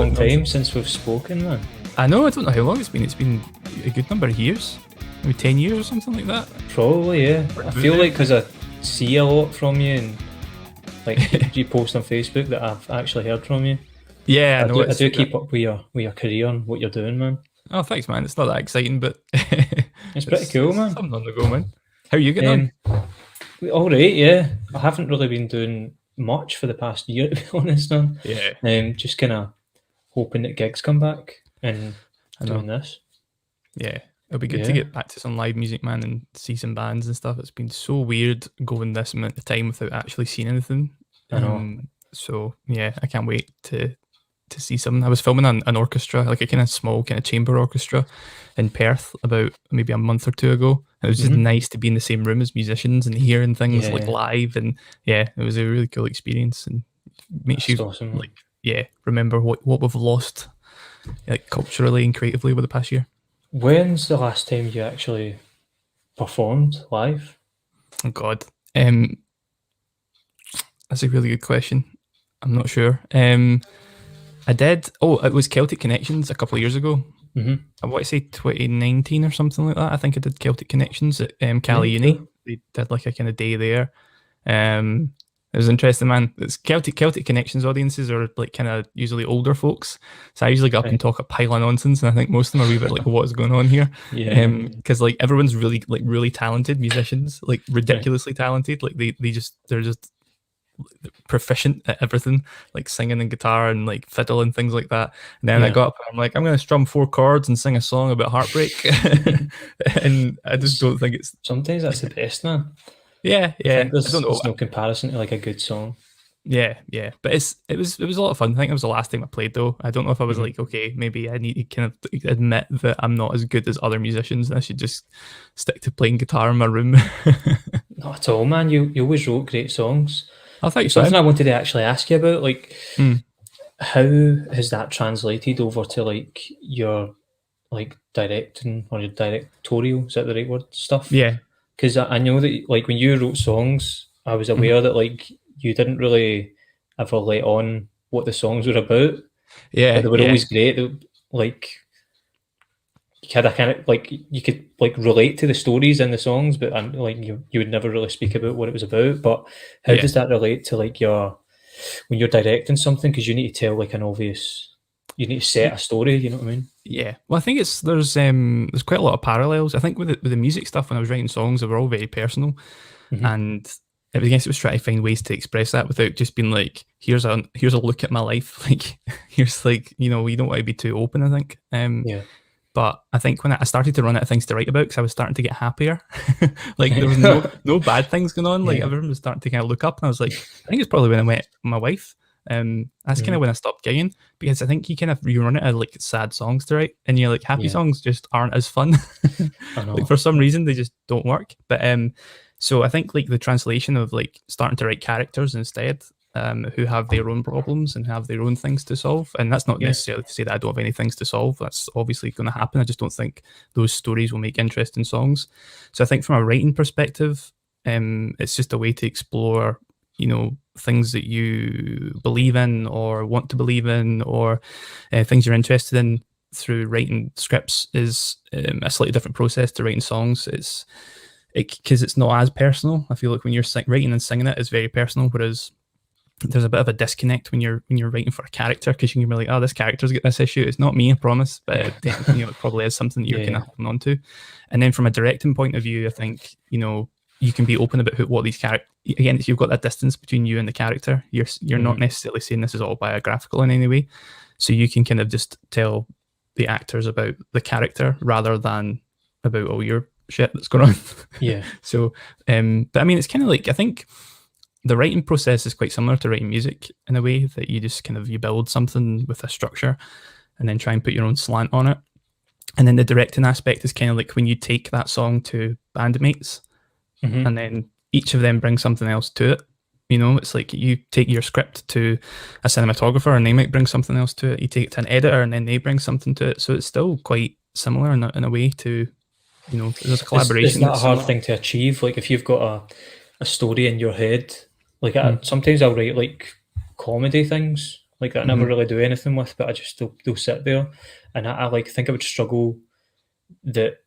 long time since we've spoken, man. I know, I don't know how long it's been. It's been a good number of years. Maybe 10 years or something like that. Probably, yeah. I feel like because I see a lot from you and like you post on Facebook that I've actually heard from you. Yeah, I do keep up with your career and what you're doing, man. Oh, thanks, man. It's not that exciting, but it's pretty cool, man. Something on the go, man. How are you getting on? All right, yeah. I haven't really been doing much for the past year, to be honest, man. Yeah. Just kind of hoping that gigs come back and doing this. Yeah. It'll be good to get back to some live music, man, and see some bands and stuff. It's been so weird going this amount of time without actually seeing anything. I know. So yeah, I can't wait to see something. I was filming an orchestra, like a kind of small kind of chamber orchestra in Perth about maybe a month or two ago. And it was just nice to be in the same room as musicians and hearing things like live. And yeah, it was a really cool experience and makes you awesome, like remember what we've lost like culturally and creatively over the past year. When's the last time you actually performed live? Oh God, that's a really good question. I'm not sure. I did. Oh, it was Celtic Connections a couple of years ago. I want to say 2019 or something like that. I think I did Celtic Connections at Cali Uni. They did like a kind of day there. It was interesting, man. It's Celtic Connections audiences are like kind of usually older folks. So I usually go up and talk a pile of nonsense, and I think most of them are a wee bit like, what's going on here? Because like everyone's really talented musicians, like ridiculously talented. Like they're just proficient at everything, like singing and guitar and like fiddle and things like that. And then I got up and I'm like, I'm going to strum 4 chords and sing a song about heartbreak. And I just don't think it's... Sometimes that's the best, man. Yeah. There's no comparison to like a good song. Yeah. But it was a lot of fun. I think it was the last time I played though. I don't know if I was like, okay, maybe I need to kind of admit that I'm not as good as other musicians. I should just stick to playing guitar in my room. Not at all, man. You always wrote great songs. I think something I wanted to actually ask you about, like how has that translated over to like your like directing or your directorial, is that the right word, stuff? Yeah. Because I know that like when you wrote songs, I was aware that like you didn't really ever let on what the songs were about. Yeah. But they were always great. Like you had a kind of like you could like relate to the stories in the songs, but like you would never really speak about what it was about. But how does that relate to like when you're directing something? Because you need to tell like you need to set a story. You know what I mean? Yeah. Well, I think there's quite a lot of parallels. I think with the music stuff, when I was writing songs, they were all very personal, and I guess it was trying to find ways to express that without just being like, here's a look at my life. Like here's like, you don't want to be too open, I think. But I think when I started to run out of things to write about, because I was starting to get happier, like there was no bad things going on. Like everyone was starting to kind of look up, and I was like, I think it's probably when I met my wife. That's kind of when I stopped gigging, because I think you run out of like sad songs to write, and you're like happy songs just aren't as fun. Like for some reason they just don't work. But so I think like the translation of like starting to write characters instead, who have their own problems and have their own things to solve. And that's not necessarily to say that I don't have any things to solve. That's obviously going to happen. I just don't think those stories will make interesting songs. So I think from a writing perspective, it's just a way to explore, things that you believe in or want to believe in, or things you're interested in through writing scripts is a slightly different process to writing songs. Because it's not as personal. I feel like when you're writing and singing it's very personal, whereas there's a bit of a disconnect when you're writing for a character, because you can be like, oh, this character's got this issue. It's not me, I promise, but it probably is something that you're kind of holding on to. And then from a directing point of view, I think you can be open about what these characters. Again, if you've got that distance between you and the character, you're not necessarily saying this is all biographical in any way. So you can kind of just tell the actors about the character rather than about all your shit that's going on. Yeah. So, but I mean, it's kind of like, I think the writing process is quite similar to writing music in a way that you just you build something with a structure and then try and put your own slant on it. And then the directing aspect is kind of like when you take that song to bandmates and then each of them brings something else to it. It's like you take your script to a cinematographer and they might bring something else to it. You take it to an editor and then they bring something to it. So it's still quite similar in a way to, there's a collaboration. It's not a hard thing to achieve. Like if you've got a story in your head, like sometimes I'll write like comedy things like that I never really do anything with, but I just they'll sit there, and I like think I would struggle that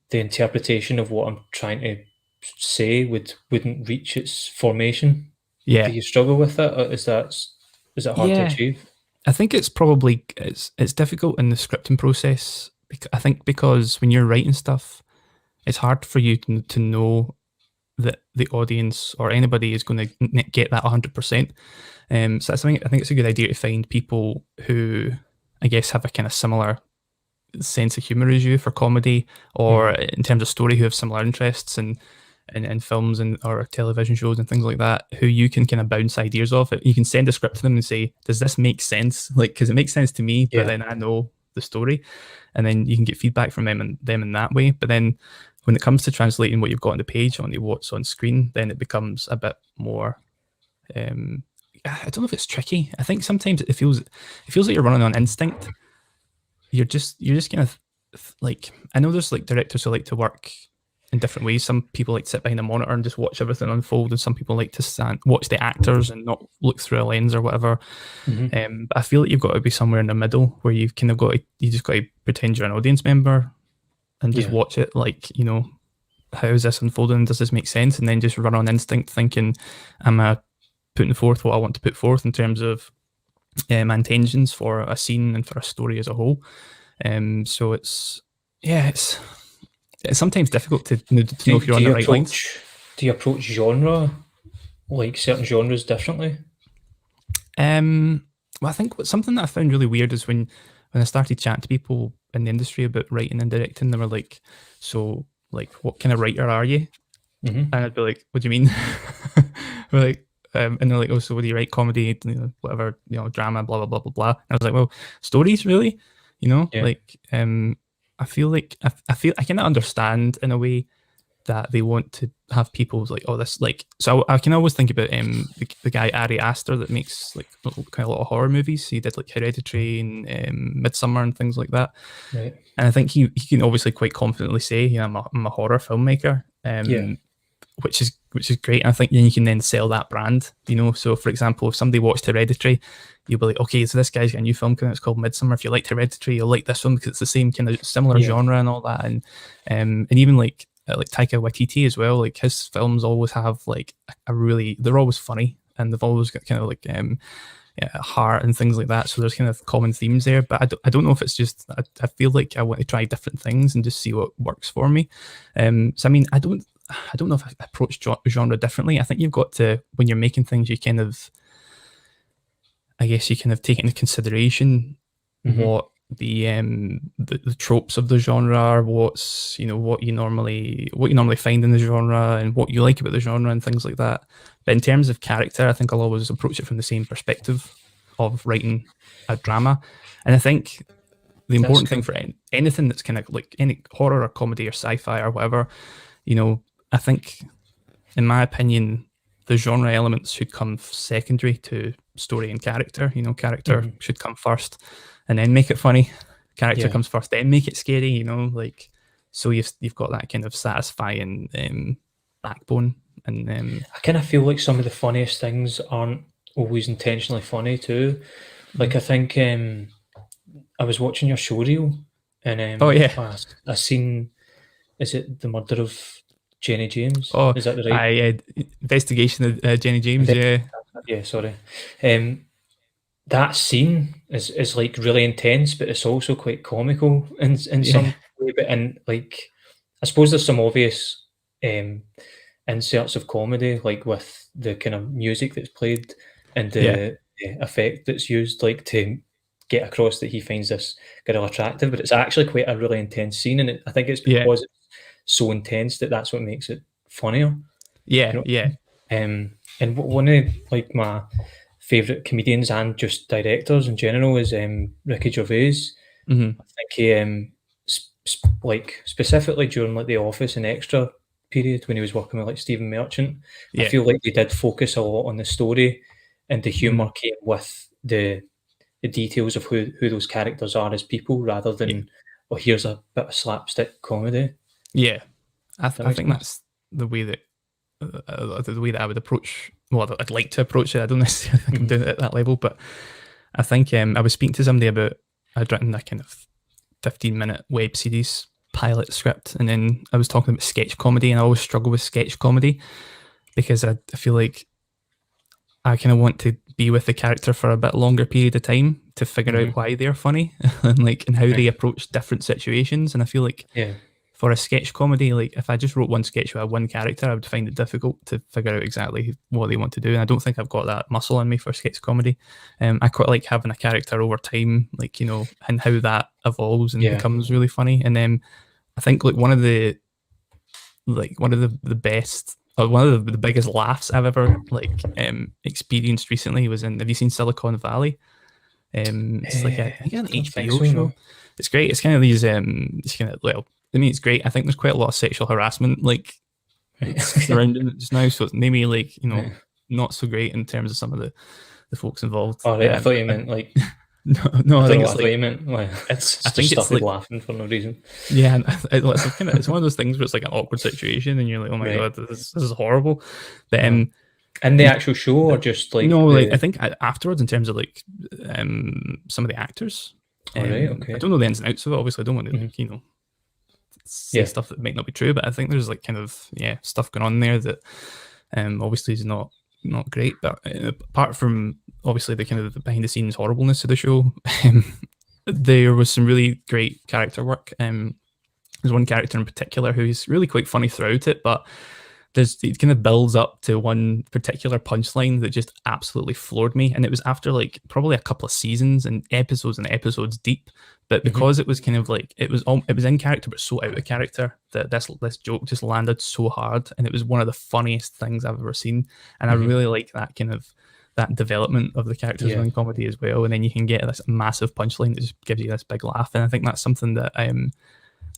the interpretation of what I'm trying to say wouldn't reach its formation. Do Yeah. you struggle with that, or is it hard to Yeah. achieve? I think it's probably it's difficult in the scripting process. I think because when you're writing stuff, it's hard for you to know that the audience or anybody is going to get that 100%. So that's something I think it's a good idea to find people who I guess have a kind of similar sense of humor as you for comedy, or in terms of story, who have similar interests in films and or television shows and things like that, who you can kind of bounce ideas off. You can send a script to them and say, "Does this make sense?" Like, because it makes sense to me, but then I know the story, and then you can get feedback from them in that way. But then when it comes to translating what you've got on the page onto what's on screen, then it becomes a bit more. I don't know if it's tricky. I think sometimes it feels like you're running on instinct. You're just kind of like, I know there's like directors who like to work in different ways. Some people like to sit behind a monitor and just watch everything unfold, and some people like to watch the actors and not look through a lens or whatever. But I feel like you've got to be somewhere in the middle where you've kind of you just got to pretend you're an audience member and just watch it, like, you know, how is this unfolding? Does this make sense? And then just run on instinct, thinking, am I putting forth what I want to put forth in terms of my intentions for a scene and for a story as a whole. So it's sometimes difficult to know if you're on the right lines. Do you approach genre, like certain genres, differently? Well, I think something that I found really weird is when I started chatting to people in the industry about writing and directing, they were like, "So, like, what kind of writer are you?" And I'd be like, "What do you mean?" We're like, and they're like, "Oh, so what do you write? Comedy, you know, whatever, you know, drama, blah blah blah blah blah." And I was like, "Well, stories, really, you know, like, I feel like I kind of understand in a way that they want to have people like, oh, this, like, so I can always think about the guy Ari Aster that makes like kind of a lot of horror movies. He did like Hereditary and Midsummer and things like that. Right. And I think he can obviously quite confidently say, you know, I'm a horror filmmaker. Which is great. And I think you can then sell that brand, you know. So for example, if somebody watched Hereditary, you'll be like, okay, so this guy's got a new film coming out, it's called Midsummer. If you liked Hereditary, you'll like this one because it's the same kind of similar genre and all that. And even like Taika Waititi as well, like his films always have like they're always funny, and they've always got kind of like heart and things like that. So there's kind of common themes there, but I don't know if it's just, I feel like I want to try different things and just see what works for me. So I mean, I don't know if I approach genre differently. I think you've got to, when you're making things, you kind of, I guess you kind of take into consideration what the tropes of the genre are, what you normally find in the genre and what you like about the genre and things like that. But in terms of character, I think I'll always approach it from the same perspective of writing a drama. And I think the important thing for anything that's kind of like any horror or comedy or sci-fi or whatever, you know, I think, in my opinion, the genre elements should come secondary to story and character. You know, character should come first and then make it funny. Character comes first, then make it scary, you know, like, so you've got that kind of satisfying backbone. And I kind of feel like some of the funniest things aren't always intentionally funny too. Like I think I was watching your showreel and I seen, is it The Murder of Jenny James? Oh, is that the right? Investigation of Jenny James, sorry. That scene is like really intense, but it's also quite comical in some way. But and like, I suppose there's some obvious inserts of comedy, like with the kind of music that's played and the effect that's used, like to get across that he finds this girl attractive. But it's actually quite a really intense scene, and I think it's because it's so intense that's what makes it funnier. And one of like my favourite comedians and just directors in general is Ricky Gervais. I think he like specifically during like The Office and Extra period when he was working with like Stephen Merchant, I feel like they did focus a lot on the story, and the humour came with the details of who those characters are as people, rather than here's a bit of slapstick comedy. I think that's the way that I would approach. Well, I'd like to approach it. I don't necessarily think I'm doing it at that level, but I think I was speaking to somebody about, I'd written a kind of 15-minute web series pilot script, and then I was talking about sketch comedy, and I always struggle with sketch comedy because I feel like I kind of want to be with the character for a bit longer period of time to figure out why they're funny and how they approach different situations. And I feel like for a sketch comedy, like if I just wrote one sketch with one character, I would find it difficult to figure out exactly what they want to do. And I don't think I've got that muscle in me for sketch comedy. I quite like having a character over time, like, you know, and how that evolves and becomes really funny. And then I think like one of the best, or one of the biggest laughs I've ever experienced recently was in, have you seen Silicon Valley? It's like I think an HBO show. It's great. It's kind of these well, I mean, it's great. I think there's quite a lot of sexual harassment surrounding it just now, so it's maybe like, you know, not so great in terms of some of the folks involved. Oh, right. I thought you meant like no, I think it's like, you meant. Like, it's I think just it's like laughing for no reason. Yeah, and it's one of those things where it's like an awkward situation, and you're like, oh my god, this is horrible. But in the actual show, or just like I think afterwards, in terms of like some of the actors. Okay. I don't know the ins and outs of it. Obviously, I don't want to you know, say stuff that might not be true, but I think there's like kind of stuff going on there that obviously is not great. But apart from obviously the kind of the behind the scenes horribleness of the show, there was some really great character work. There's one character in particular who's really quite funny throughout it, but it kind of builds up to one particular punchline that just absolutely floored me. And it was after like probably a couple of seasons and episodes deep, but because it was kind of like it was in character but so out of character that this joke just landed so hard, and it was one of the funniest things I've ever seen. And I really like that kind of that development of the characters in comedy as well. And then you can get this massive punchline that just gives you this big laugh. And I think that's something that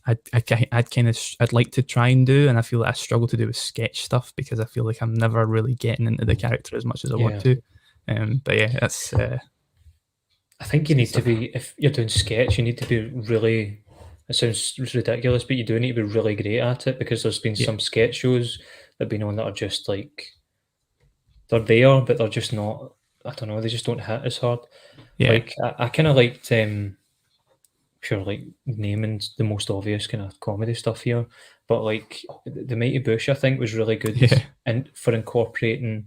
I'd like to try and do, and I feel like I struggle to do with sketch stuff because I feel like I'm never really getting into the character as much as I want to. But yeah, that's. I think you need to be, if you're doing sketch, you need to be really. It sounds ridiculous, but you do need to be really great at it, because there's been some sketch shows that have been on that are just like they're there, but they're just not. I don't know. They just don't hit as hard. Yeah. Like I kind of liked. Sure, like naming the most obvious kind of comedy stuff here, but like the Mighty Bush, I think, was really good and for incorporating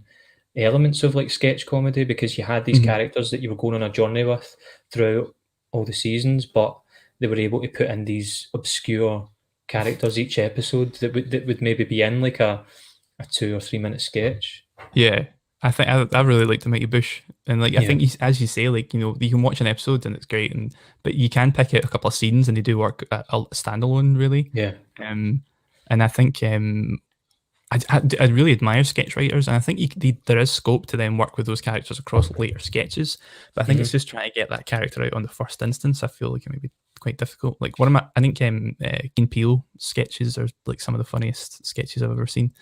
elements of like sketch comedy, because you had these characters that you were going on a journey with throughout all the seasons, but they were able to put in these obscure characters each episode that would maybe be in like a 2 or 3 minute sketch. Yeah. I think I really like the Mighty Bush, and like I think as you say, like, you know, you can watch an episode and it's great, but you can pick out a couple of scenes and they do work standalone really. Yeah. And I think I really admire sketch writers, and I think there is scope to then work with those characters across later sketches. But I think it's just trying to get that character out on the first instance. I feel like it may be quite difficult. Like I think Key and Peele sketches are like some of the funniest sketches I've ever seen.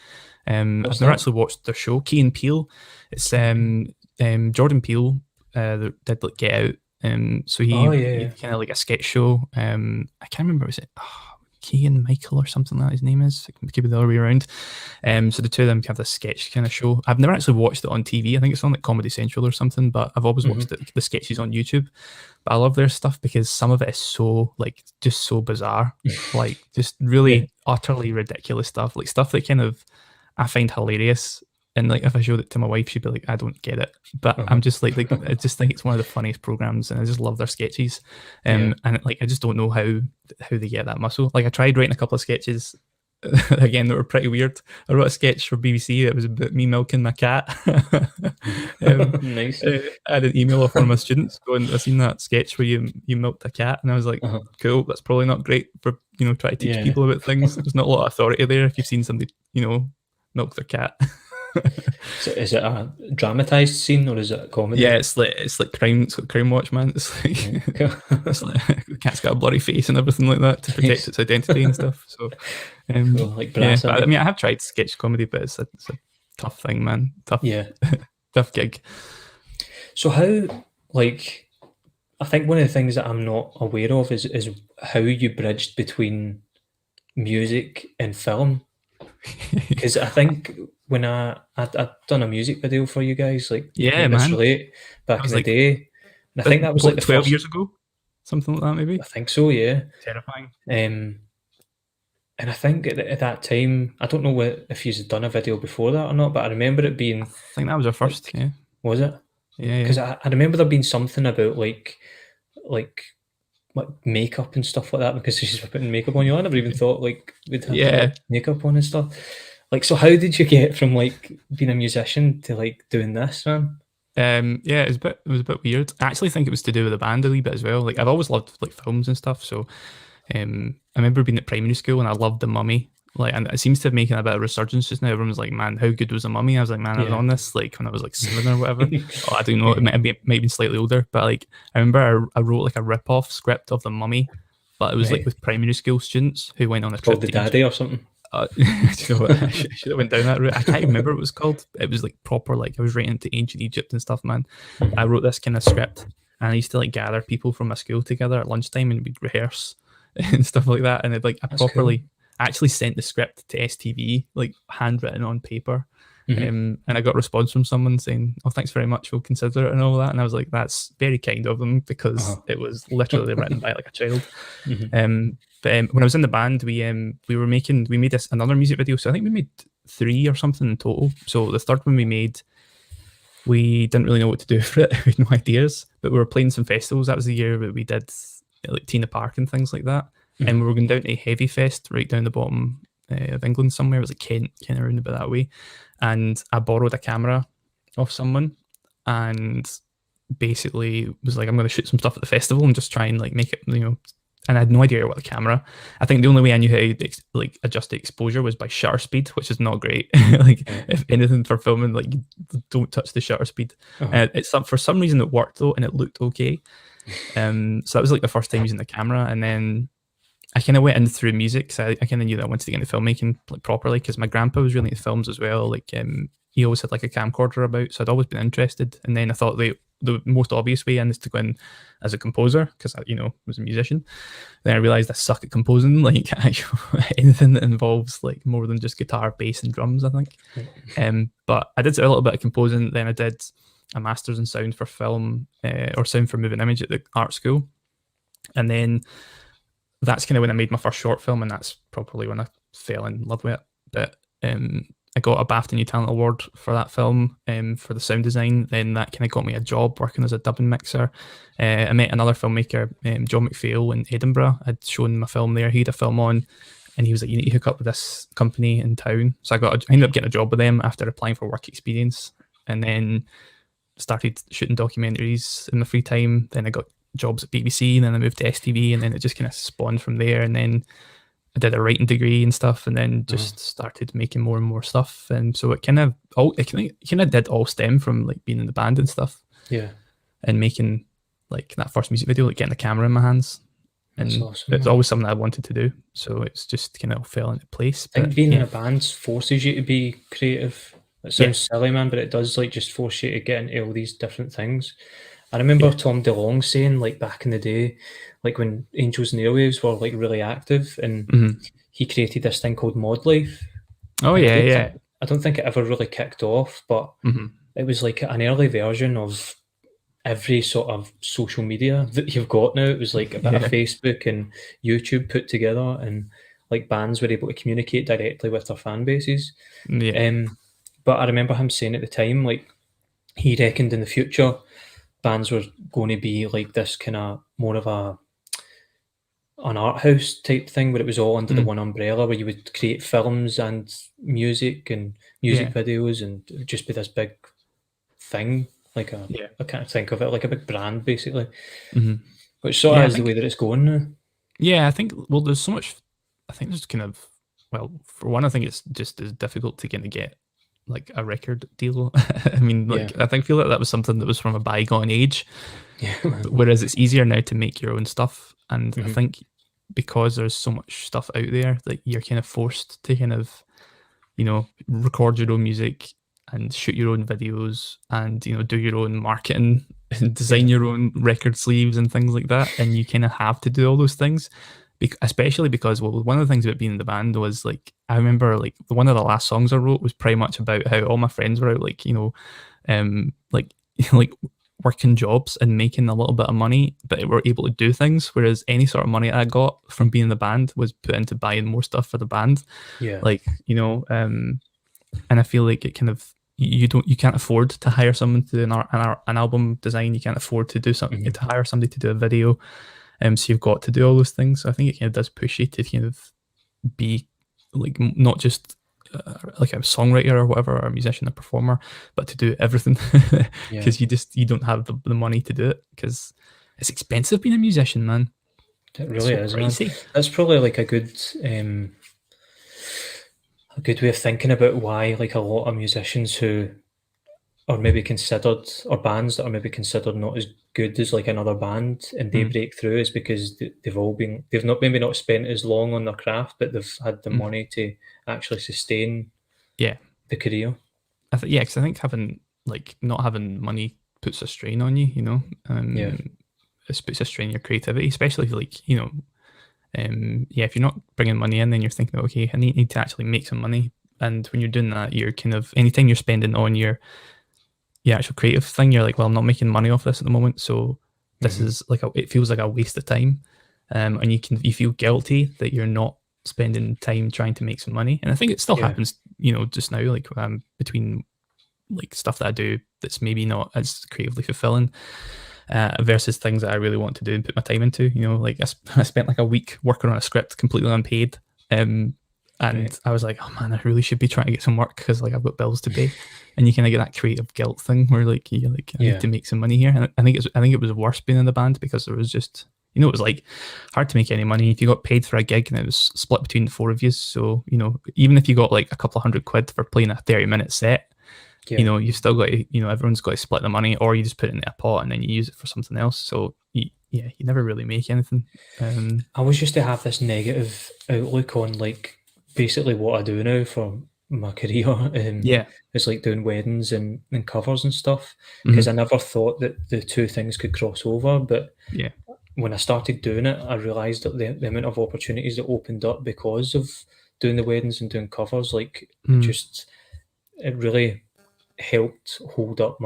I've never actually watched their show, Key and Peele. It's Jordan Peele that did like Get Out. So he kind of like a sketch show. I can't remember, was it Key and Michael or something like that his name is? It could be the other way around. So the two of them have this sketch kind of show. I've never actually watched it on TV. I think it's on like Comedy Central or something, but I've always watched the sketches on YouTube. But I love their stuff because some of it is so like just so bizarre, like just really utterly ridiculous stuff, like stuff that kind of I find hilarious. And like if I showed it to my wife, she'd be like, I don't get it. But I'm just like I just think it's one of the funniest programs, and I just love their sketches. And like I just don't know how they get that muscle. Like I tried writing a couple of sketches again that were pretty weird. I wrote a sketch for BBC that was about me milking my cat. Nice. I had an email off one of my students going, I've seen that sketch where you milked a cat, and I was like, cool, that's probably not great for, you know, trying to teach people about things. There's not a lot of authority there if you've seen somebody, you know, milk their cat. So is it a dramatized scene or is it a comedy? Yeah, it's like Crime Watch, man. It's like, the cat's got a bloody face and everything like that to protect its identity and stuff. So, like I have tried sketch comedy, but it's a tough thing, man. Tough gig. So how, like, I think one of the things that I'm not aware of is how you bridged between music and film. Because I think when I'd done a music video for you guys, like years late back in the day, I think that was like the 12 first, years ago, something like that, maybe. I think so, yeah. Terrifying. And I think at that time, I don't know if you've done a video before that or not, but I remember it being. I think that was our first. Like, yeah. Was it? Yeah. Because I remember there being something about like makeup and stuff like that, because she's putting makeup on you. I never even thought like we'd have to put makeup on and stuff. Like, so how did you get from like being a musician to like doing this, man? Yeah, it was a bit weird. I actually think it was to do with the band a wee bit as well. Like, I've always loved like films and stuff, so I remember being at primary school and I loved The Mummy. Like, and it seems to have making a bit of resurgence just now. Everyone's like, "Man, how good was The Mummy?" I was like, "Man, I was on this like when I was like 7 or whatever." I don't know. It might have been slightly older, but like I remember I wrote like a rip-off script of The Mummy, but it was like with primary school students who went on a trip to Daddy or something. Do you know what? I should have went down that route. I can't remember what it was called. It was like proper, like I was writing into ancient Egypt and stuff, man. I wrote this kind of script, and I used to like gather people from my school together at lunchtime and we'd rehearse and stuff like that. And it like I actually sent the script to STV, like handwritten on paper. And I got a response from someone saying, "Oh, thanks very much, we'll consider it," and all that. And I was like, "That's very kind of them," because it was literally written by like a child. But when I was in the band, we made another music video. So I think we made 3 or something in total. So the third one we made, we didn't really know what to do for it. We had no ideas, but we were playing some festivals. That was the year that we did like Tina Park and things like that. And we were going down to Heavy Fest right down the bottom of England somewhere. It was like Kent, kind of around about that way. And I borrowed a camera off someone and basically was like, I'm going to shoot some stuff at the festival and just try and like make it, and I had no idea what the camera. I think the only way I knew how to like adjust the exposure was by shutter speed, which is not great. Like if anything for filming, like don't touch the shutter speed. For some reason it worked though, and it looked okay. So that was like the first time using the camera, and then I kind of went in through music. So I kind of knew that I wanted to get into filmmaking like properly because my grandpa was really into films as well. Like he always had like a camcorder about, so I'd always been interested. And then I thought the most obvious way in is to go in as a composer because I, was a musician. Then I realized I suck at composing, like anything that involves like more than just guitar, bass, and drums, I think. But I did a little bit of composing. Then I did a master's in sound for film or sound for moving image at the art school, and then that's kind of when I made my first short film, and that's probably when I fell in love with it. But I got a BAFTA New Talent Award for that film for the sound design. Then that kind of got me a job working as a dubbing mixer. I met another filmmaker, John McPhail in Edinburgh. I'd shown my film there. He had a film on, and he was like, "You need to hook up with this company in town." So I ended up getting a job with them after applying for work experience, and then started shooting documentaries in my free time. Then I got jobs at BBC, and then I moved to STV, and then it just kind of spawned from there. And then I did a writing degree and stuff, and then just started making more and more stuff. And so it kind of did all stem from like being in the band and stuff. Yeah. And making like that first music video, like getting the camera in my hands. And that's awesome, it's always something I wanted to do. So it's just kind of fell into place. I think being in a band forces you to be creative. It sounds silly, man, but it does like just force you to get into all these different things. I remember Tom DeLonge saying, like back in the day, like when Angels and Airwaves were like really active, and he created this thing called Mod Life. Oh yeah. I don't think it ever really kicked off, but it was like an early version of every sort of social media that you've got now. It was like a bit of Facebook and YouTube put together, and like bands were able to communicate directly with their fan bases. But I remember him saying at the time, like he reckoned in the future bands were going to be like this kind of more of an art house type thing where it was all under the one umbrella, where you would create films and music videos, and it would just be this big thing, like I can't think of it, like a big brand basically, which sort of is the way that it's going now. Yeah, I think, well, there's so much, I think there's kind of, well, for one, I think it's just as difficult to kind of get like a record deal. I mean, like I feel like that was something that was from a bygone age. Whereas it's easier now to make your own stuff, and I think because there's so much stuff out there that you're kind of forced to kind of, record your own music and shoot your own videos and do your own marketing and design your own record sleeves and things like that, and you kind of have to do all those things. Especially because, well, one of the things about being in the band was like, I remember like one of the last songs I wrote was pretty much about how all my friends were out, like, like working jobs and making a little bit of money, but were able to do things. Whereas any sort of money I got from being in the band was put into buying more stuff for the band. Yeah. Like, and I feel like it kind of, you can't afford to hire someone to do an album design. You can't afford to do something, to hire somebody to do a video. So you've got to do all those things. So I think it kind of does push you to kind of be like not just like a songwriter or whatever, or a musician, a performer, but to do everything, because you don't have the money to do it, because it's expensive being a musician, man. It really is, pricey. man. That's probably like a good way of thinking about why like a lot of musicians who are maybe considered, or bands that are maybe considered not as good as like another band, and they break through, is because they've not spent as long on their craft, but they've had the money to actually sustain the career. Because I think not having money puts a strain on you, it puts a strain on your creativity, especially if you're not bringing money in, then you're thinking, okay, I need to actually make some money. And when you're doing that, you're kind of, anytime you're spending on your actual creative thing, you're like, well, I'm not making money off this at the moment, so this is like it feels like a waste of time, and you feel guilty that you're not spending time trying to make some money. And I think it still happens, just now, like between like stuff that I do that's maybe not as creatively fulfilling, versus things that I really want to do and put my time into. Like I spent like a week working on a script completely unpaid, and I was like, oh man, I really should be trying to get some work, because like I've got bills to pay. And you kind of get that creative guilt thing where like I need to make some money here. And I think it was worse being in the band, because there was just, it was like hard to make any money if you got paid for a gig and it was split between the four of you. So even if you got like a couple of £100 for playing a 30-minute set, you've still got to, everyone's got to split the money, or you just put it in a pot and then you use it for something else. So you never really make anything. I always used to have this negative outlook on like basically what I do now for my career. It's like doing weddings and covers and stuff, because I never thought that the two things could cross over. But when I started doing it, I realised that the amount of opportunities that opened up because of doing the weddings and doing covers, like it really helped hold up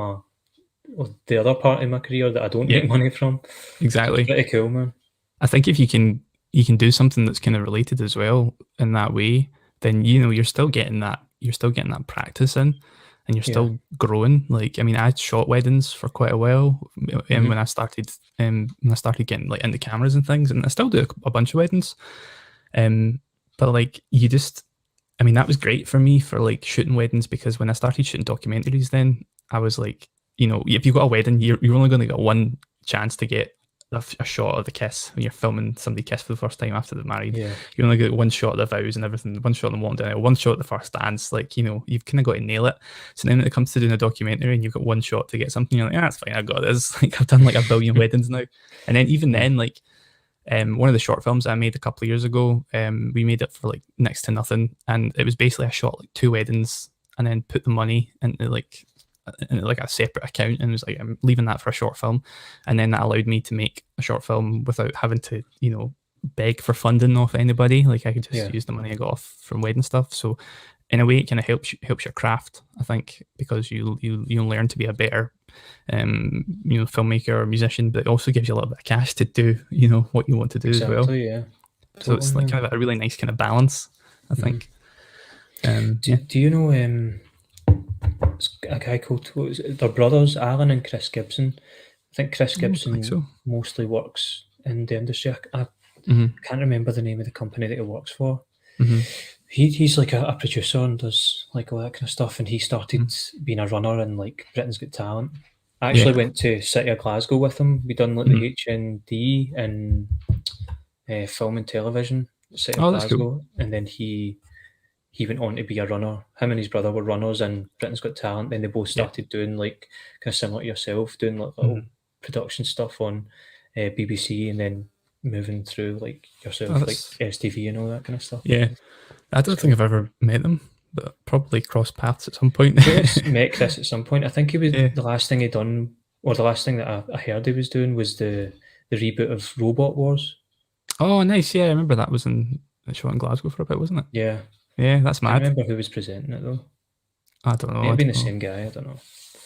the other part in my career that I don't make money from. Exactly. It's pretty cool, man. I think if you can do something that's kind of related as well in that way, then you're still getting that practice in, and you're still growing. Like, I mean, I shot weddings for quite a while, and when I started getting like into cameras and things, and I still do a bunch of weddings, but like that was great for me for like shooting weddings, because when I started shooting documentaries, then I was like, if you've got a wedding, you're only going to get one chance to get a shot of the kiss when you're filming somebody kiss for the first time after they're married. You only get one shot of the vows and everything, one shot of them walking down, one shot of the first dance. Like, you've kind of got to nail it. So then when it comes to doing a documentary and you've got one shot to get something, you're like, that's fine, I got this. Like, I've done like a billion weddings now. And then even then, like, one of the short films I made a couple of years ago, we made it for like next to nothing, and it was basically I shot like 2 weddings and then put the money into like a separate account, and it was like, I'm leaving that for a short film, and then that allowed me to make a short film without having to beg for funding off anybody. Like, I could just use the money I got off from wedding stuff. So in a way, it kind of helps your craft, I think, because you learn to be a better filmmaker or musician, but it also gives you a little bit of cash to do what you want to do as well. Totally, so it's like kind of a really nice kind of balance, I think. Do you know a guy called, they're brothers, Alan and Chris Gibson? I think Chris Gibson mostly works in the industry. I can't remember the name of the company that he works for. He's like a producer and does like all that kind of stuff, and he started being a runner in like Britain's Got Talent. I actually went to City of Glasgow with him. We done like the HND in film and television, City of Glasgow, cool. And then he went on to be a runner. Him and his brother were runners in Britain's Got Talent. Then they both started doing like kind of similar to yourself, doing like little production stuff on BBC, and then moving through like yourself, like STV and all that kind of stuff. Yeah, I don't think I've ever met them, but probably crossed paths at some point. Met Chris at some point. I think he was the last thing he'd done, or the last thing that I heard he was doing was the reboot of Robot Wars. Oh, nice. Yeah, I remember that was shot in Glasgow for a bit, wasn't it? Yeah. Yeah, that's mad. I remember who was presenting it though. I don't know. Maybe the same guy, I don't know.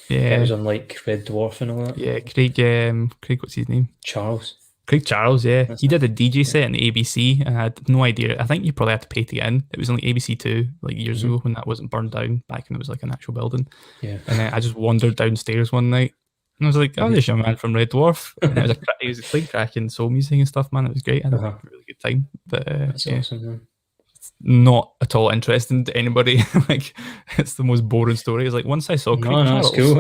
That was Yeah. on like Red Dwarf and all that. Yeah. Craig, what's his name? Charles. Craig Charles, yeah. That's He it. did a DJ Yeah. set in ABC and I had no idea. I think you probably had to pay to get in. It was only ABC2, like years ago when that wasn't burned down, back when it was like an actual building. Yeah. And then I just wandered downstairs one night and I was like, oh, there's your man from Red Dwarf. And he was playing cracking soul music and stuff, man. It was great. I had a really good time. But That's yeah, awesome, man. not at all interesting to anybody. Like, it's the most boring story. It's like, once I saw Craig No, it's Charles. cool.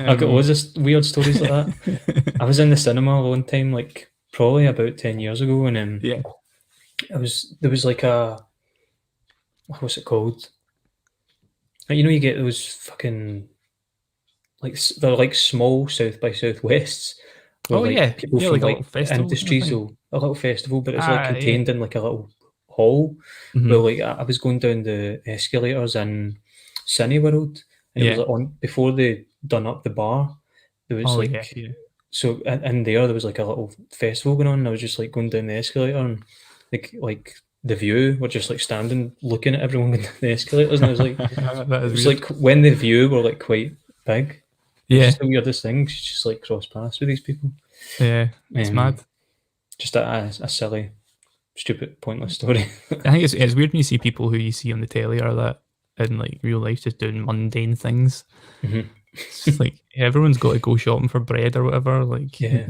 I've got loads of weird stories like that. I was in the cinema one time, like probably about 10 years ago, and Yeah. there was like a, what's it called? Like, you know, you get those fucking like they're like small South by Southwests where Oh, like yeah. people Yeah, from like a little like festival kind of industries thing. will a little festival, but it's like Ah, yeah. contained in like a little hall. Well, Mhm. like I was going down the escalators in Cineworld, and it was Yeah. like on before they done up the bar. There was Oh, yeah. like Yeah. so in there was like a little festival going on. And I was just like going down the escalator, and like the View were just like standing looking at everyone going down the escalators, and I was like, That it is was weird. like when the View were like quite big. It was Yeah. just the weirdest thing. She's just like cross paths with these people. Yeah. It's mad. Just a silly, stupid, pointless story. I think it's weird when you see people who you see on the telly or that in like real life just doing mundane things. It's just like everyone's got to go shopping for bread or whatever, like Yeah.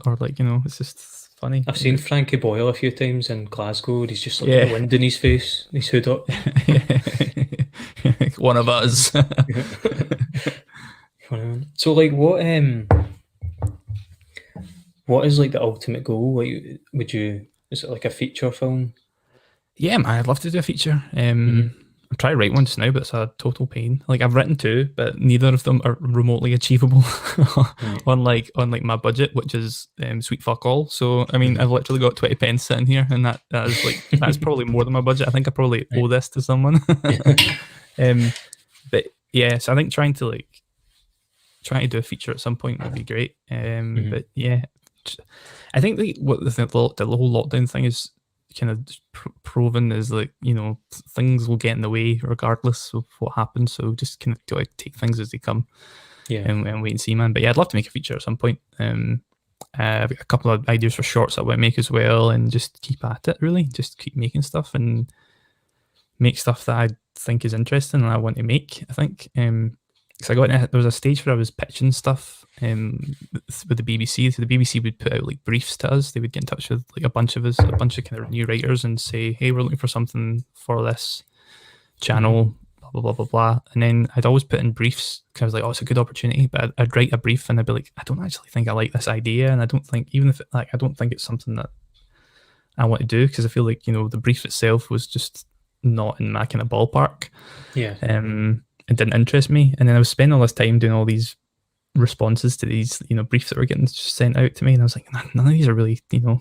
or like, you know, it's just funny. I've seen Frankie Boyle a few times in Glasgow, and he's just like Yeah. got wind in his face, his hood up. One of us. So like what is like the ultimate goal? Like is it like a feature film? Yeah, man, I'd love to do a feature. I'm trying to write one just now, but it's a total pain. Like I've written two, but neither of them are remotely achievable on like my budget, which is sweet fuck all. So I mean, I've literally got 20 pence sitting here, and that is like that's probably more than my budget. I think I probably owe this to someone. But yeah, so I think trying to do a feature at some point would be great. But yeah, I think what the whole lockdown thing is kind of proven is like, you know, things will get in the way regardless of what happens. So just kind of gotta take things as they come. Yeah. And wait and see, man. But yeah, I'd love to make a feature at some point. I've got a couple of ideas for shorts that I want to make as well, and just keep at it. Really, just keep making stuff and make stuff that I think is interesting and I want to make. I think because there was a stage where I was pitching stuff with the BBC. So the BBC would put out like briefs to us. They would get in touch with like a bunch of kind of new writers and say, "Hey, we're looking for something for this channel." Blah blah blah blah blah. And then I'd always put in briefs because I was like, "Oh, it's a good opportunity." But I'd write a brief and I'd be like, "I don't actually think I like this idea," and I don't think I don't think it's something that I want to do, because I feel like, you know, the brief itself was just not in my kind of ballpark. Yeah. It didn't interest me, and then I was spending all this time doing all these responses to these, you know, briefs that were getting sent out to me, and I was like, none of these are really, you know,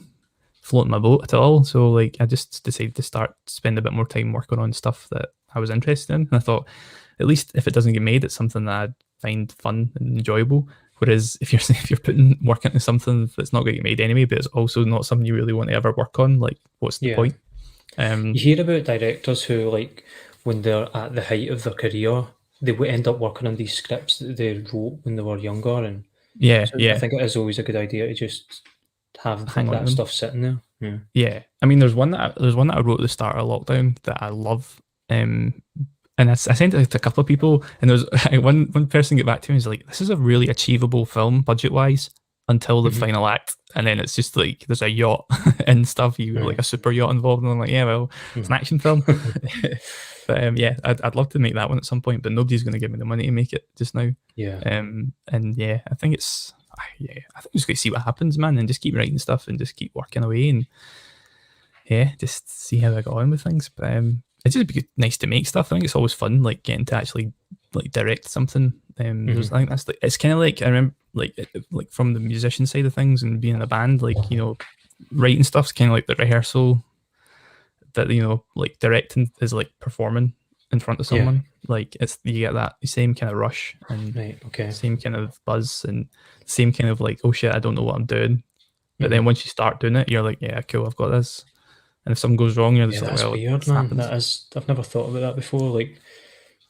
floating my boat at all. So like I just decided to spend a bit more time working on stuff that I was interested in, and I thought, at least if it doesn't get made, it's something that I'd find fun and enjoyable. Whereas if you're putting work into something that's not going to get made anyway, but it's also not something you really want to ever work on, like what's the point? You hear about directors who, like, when they're at the height of their career, they would end up working on these scripts that they wrote when they were younger, and I think it is always a good idea to just have that stuff sitting there. Yeah, I mean, there's one that I wrote at the start of lockdown that I love, and I sent it to a couple of people, and there was one person get back to me and was like, "This is a really achievable film budget wise until the final act." And then it's just like there's a yacht and stuff, like a super yacht involved, and I'm like, yeah, well, it's an action film. But yeah, I'd love to make that one at some point, but nobody's going to give me the money to make it just now. And yeah, I think I'm just going to see what happens, man, and just keep writing stuff and just keep working away, and yeah, just see how I go on with things. But it's just nice to make stuff. I think it's always fun, like getting to actually like direct something. I think that's like, it's kind of like, I remember like from the musician side of things and being in a band, like, you know, writing stuff's kind of like the rehearsal that, you know, like directing is like performing in front of someone. Like you get that same kind of rush and same kind of buzz and same kind of like, oh shit, I don't know what I'm doing. But then once you start doing it, you're like, yeah, cool, I've got this. And if something goes wrong, you're just like, well, weird, man. That is, I've never thought about that before. Like,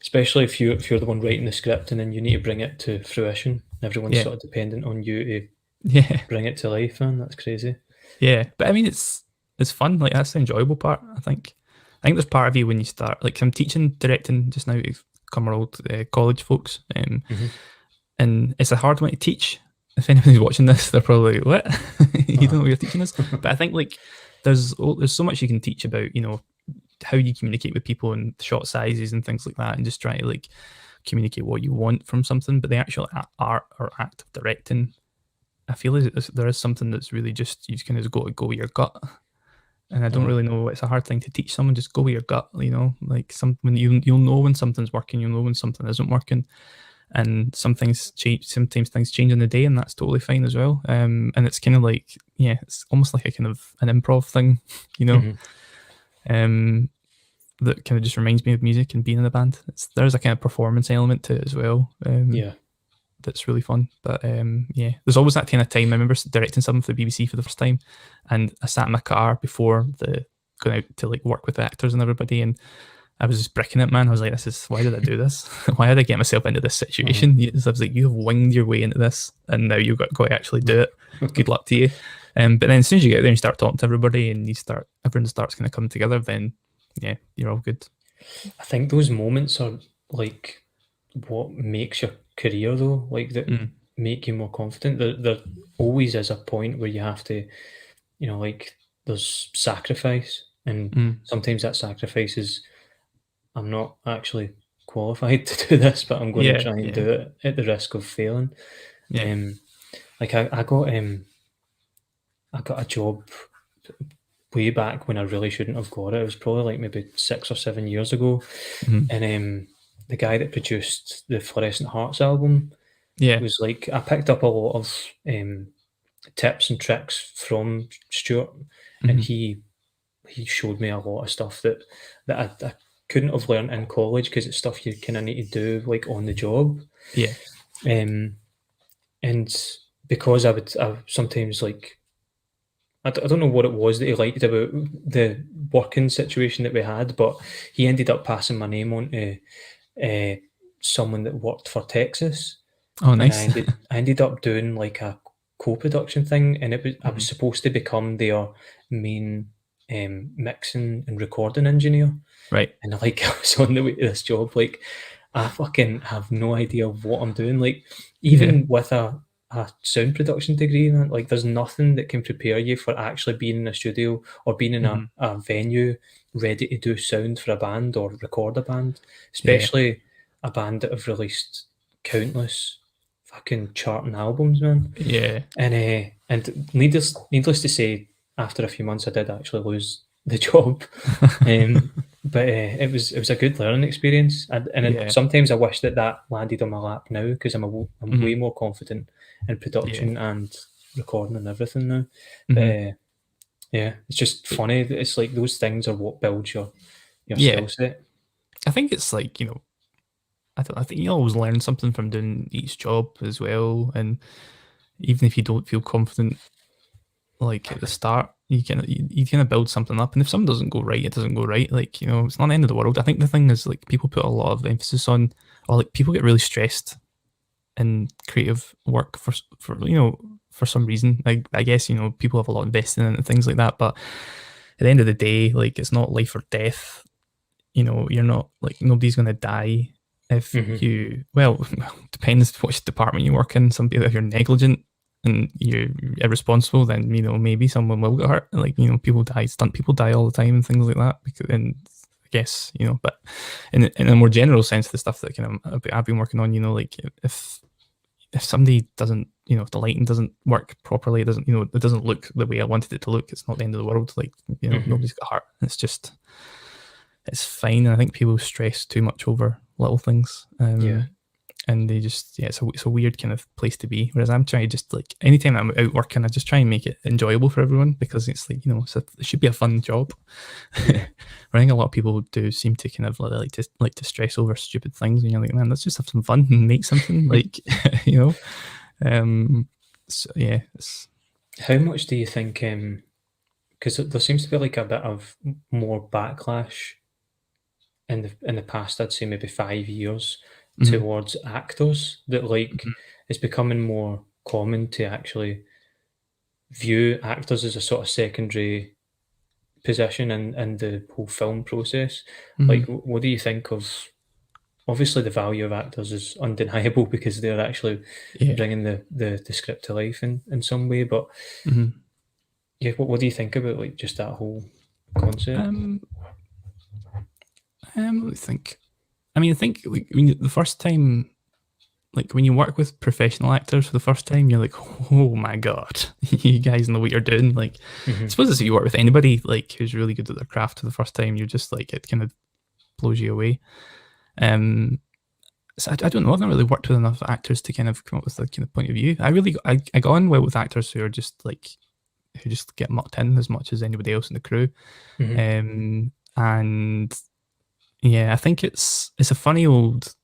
especially if you're the one writing the script and then you need to bring it to fruition. Everyone's sort of dependent on you to bring it to life, man. That's crazy. Yeah, but I mean, it's fun. Like that's the enjoyable part. I think there's part of you when you start. Like I'm teaching directing just now to Cumbernauld college folks, and it's a hard one to teach. If anybody's watching this, they're probably like, "What? You don't know what you're teaching us?" But I think like there's so much you can teach about how you communicate with people and shot sizes and things like that, and just try to like communicate what you want from something. But the actual art or act of directing, I feel there is something that's really just you kind of go with your gut, and I don't really know. It's a hard thing to teach someone. Just go with your gut, like when you'll know when something's working, you'll know when something isn't working, and some things change. Sometimes things change in the day, and that's totally fine as well. And it's kind of like it's almost like a kind of an improv thing, that kind of just reminds me of music and being in a band. There's a kind of performance element to it as well. That's really fun. But there's always that kind of time. I remember directing something for the BBC for the first time, and I sat in my car before going out to like work with the actors and everybody, and I was just bricking it, man. I was like, why did I do this? Why did I get myself into this situation? I was like, you have winged your way into this, and now you've got to actually do it. Good luck to you. But then as soon as you get there and you start talking to everybody and everyone starts kind of coming together, then you're all good. I think those moments are like what makes your career though, like that make you more confident. There always is a point where you have to, like there's sacrifice, and sometimes that sacrifice is, I'm not actually qualified to do this, but I'm going to try and do it at the risk of failing. Like I got a job way back when I really shouldn't have got it. It was probably like maybe 6 or 7 years ago, and the guy that produced the Fluorescent Hearts album was like, I picked up a lot of tips and tricks from Stuart, and he showed me a lot of stuff that I couldn't have learned in college, because it's stuff you kind of need to do like on the job. And because I sometimes like, I don't know what it was that he liked about the working situation that we had, but he ended up passing my name on to someone that worked for Texas. Oh, nice. And I ended up doing like a co-production thing, and I was supposed to become their main mixing and recording engineer. Right. And like I was on the way to this job, like I fucking have no idea what I'm doing. Like even with a sound production degree, man, like there's nothing that can prepare you for actually being in a studio or being in a venue ready to do sound for a band or record a band, especially a band that have released countless fucking charting albums, man. And needless to say, after a few months I did actually lose the job. But it was a good learning experience, and sometimes I wish that landed on my lap now, because I'm way more confident in production and recording and everything now. But it's just funny that it's like those things are what builds your skill set. I think it's like, I think you always learn something from doing each job as well, and even if you don't feel confident like at the start, you kind of build something up, and if something doesn't go right, it doesn't go right. Like, it's not the end of the world. I think the thing is, like, people put a lot of emphasis on, or like people get really stressed in creative work for some reason. Like, I guess people have a lot invested in it and things like that, but at the end of the day, like, it's not life or death. You're not, like, nobody's going to die if you, well, depends which department you work in. Some people, if you're negligent and you're irresponsible, then maybe someone will get hurt. Like, people die, stunt people die all the time and things like that. And I guess but in a more general sense, the stuff that kind of I've been working on, like if somebody doesn't, if the lighting doesn't work properly, it doesn't, it doesn't look the way I wanted it to look, it's not the end of the world. Like, nobody's got hurt. It's fine. I think people stress too much over little things. And they just, it's a weird kind of place to be. Whereas I'm trying to just, like, anytime I'm out working, I just try and make it enjoyable for everyone, because it's like, it should be a fun job. I think a lot of people do seem to kind of like to stress over stupid things, and you're like, man, let's just have some fun and make something. Like, so yeah. How much do you think? Because there seems to be like a bit of more backlash in the past, I'd say maybe 5 years, Mm-hmm. towards actors, that like Mm-hmm. it's becoming more common to actually view actors as a sort of secondary position in the whole film process. Mm-hmm. Like, what do you think of? Obviously, the value of actors is undeniable because they're actually Yeah. bringing the script to life in some way. But Mm-hmm. yeah, what do you think about like just that whole concept? Let me think. I mean, I think like when the first time, like when you work with professional actors for the first time, you're like, oh my god, you guys know what you're doing. Like, I suppose as you work with anybody like who's really good at their craft for the first time, you're just like it kind of blows you away. So I don't know. I've not really worked with enough actors to kind of come up with a kind of point of view. I got on well with actors who are just like who just get mucked in as much as anybody else in the crew. And yeah, I think it's a funny old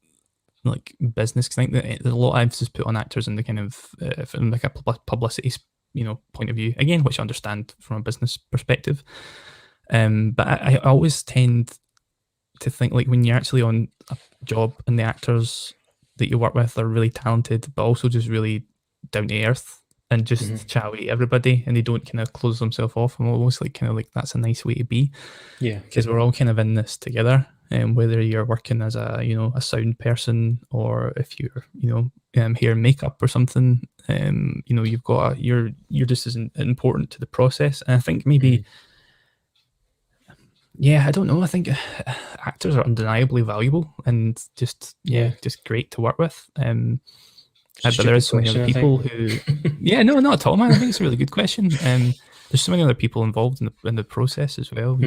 like business, because I think that there's a lot of emphasis put on actors in the kind of from like a publicity point of view, again, which I understand from a business perspective. But I always tend to think like when you're actually on a job and the actors that you work with are really talented, but also just really down to earth and just chat away to everybody, and they don't kind of close themselves off. I'm almost like kind of like that's a nice way to be. Yeah, because we're all kind of in this together. Whether you're working as a a sound person, or if you're hair and makeup or something, you've got you're just as important to the process. And I think maybe I don't know. I think actors are undeniably valuable and just great to work with. But there is so many other people who, no, not at all, man. I think it's a really good question. There's so many other people involved in the process as well.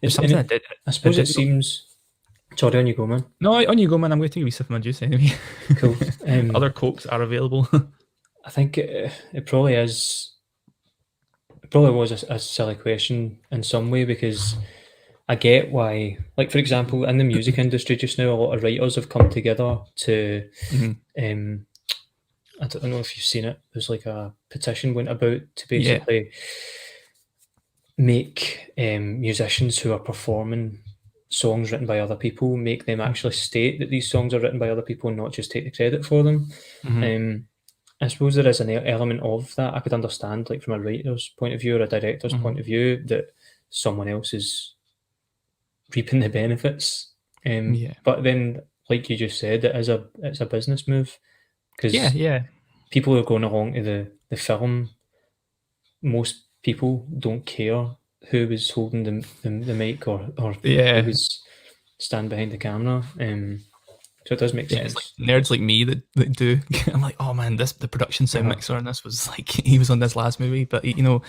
There's something I did. I suppose it seems. Sorry, on you go, man. No, on you go, man. I'm going to take a wee sip of my juice anyway. Cool. Other cokes are available. I think it probably is. It probably was a silly question in some way, because I get why. Like, for example, in the music industry just now, a lot of writers have come together to. I don't know if you've seen it. There's like a petition went about to basically make musicians who are performing songs written by other people, make them actually state that these songs are written by other people and not just take the credit for them. I suppose there is an element of that. I could understand, like from a writer's point of view or a director's point of view, that someone else is reaping the benefits. But then, like you just said, it's a business move, because people who are going along to the film, most people don't care who was holding the mic or who was standing behind the camera. So it does make sense. It's like nerds like me that do. I'm like, oh man, the production sound mixer on this was like, he was on this last movie. But I know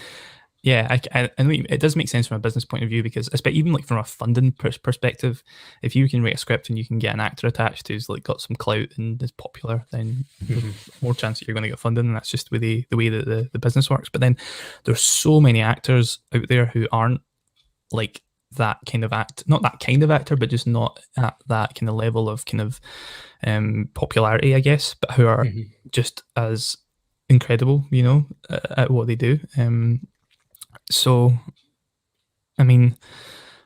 it does make sense from a business point of view, because even like from a funding perspective, if you can write a script and you can get an actor attached who's like got some clout and is popular, then there's more chance that you're going to get funding, and that's just the way that the business works. But then there's so many actors out there who aren't like that kind of not that kind of actor, but just not at that kind of level of kind of popularity, I guess, but who are just as incredible, at what they do. So, I mean,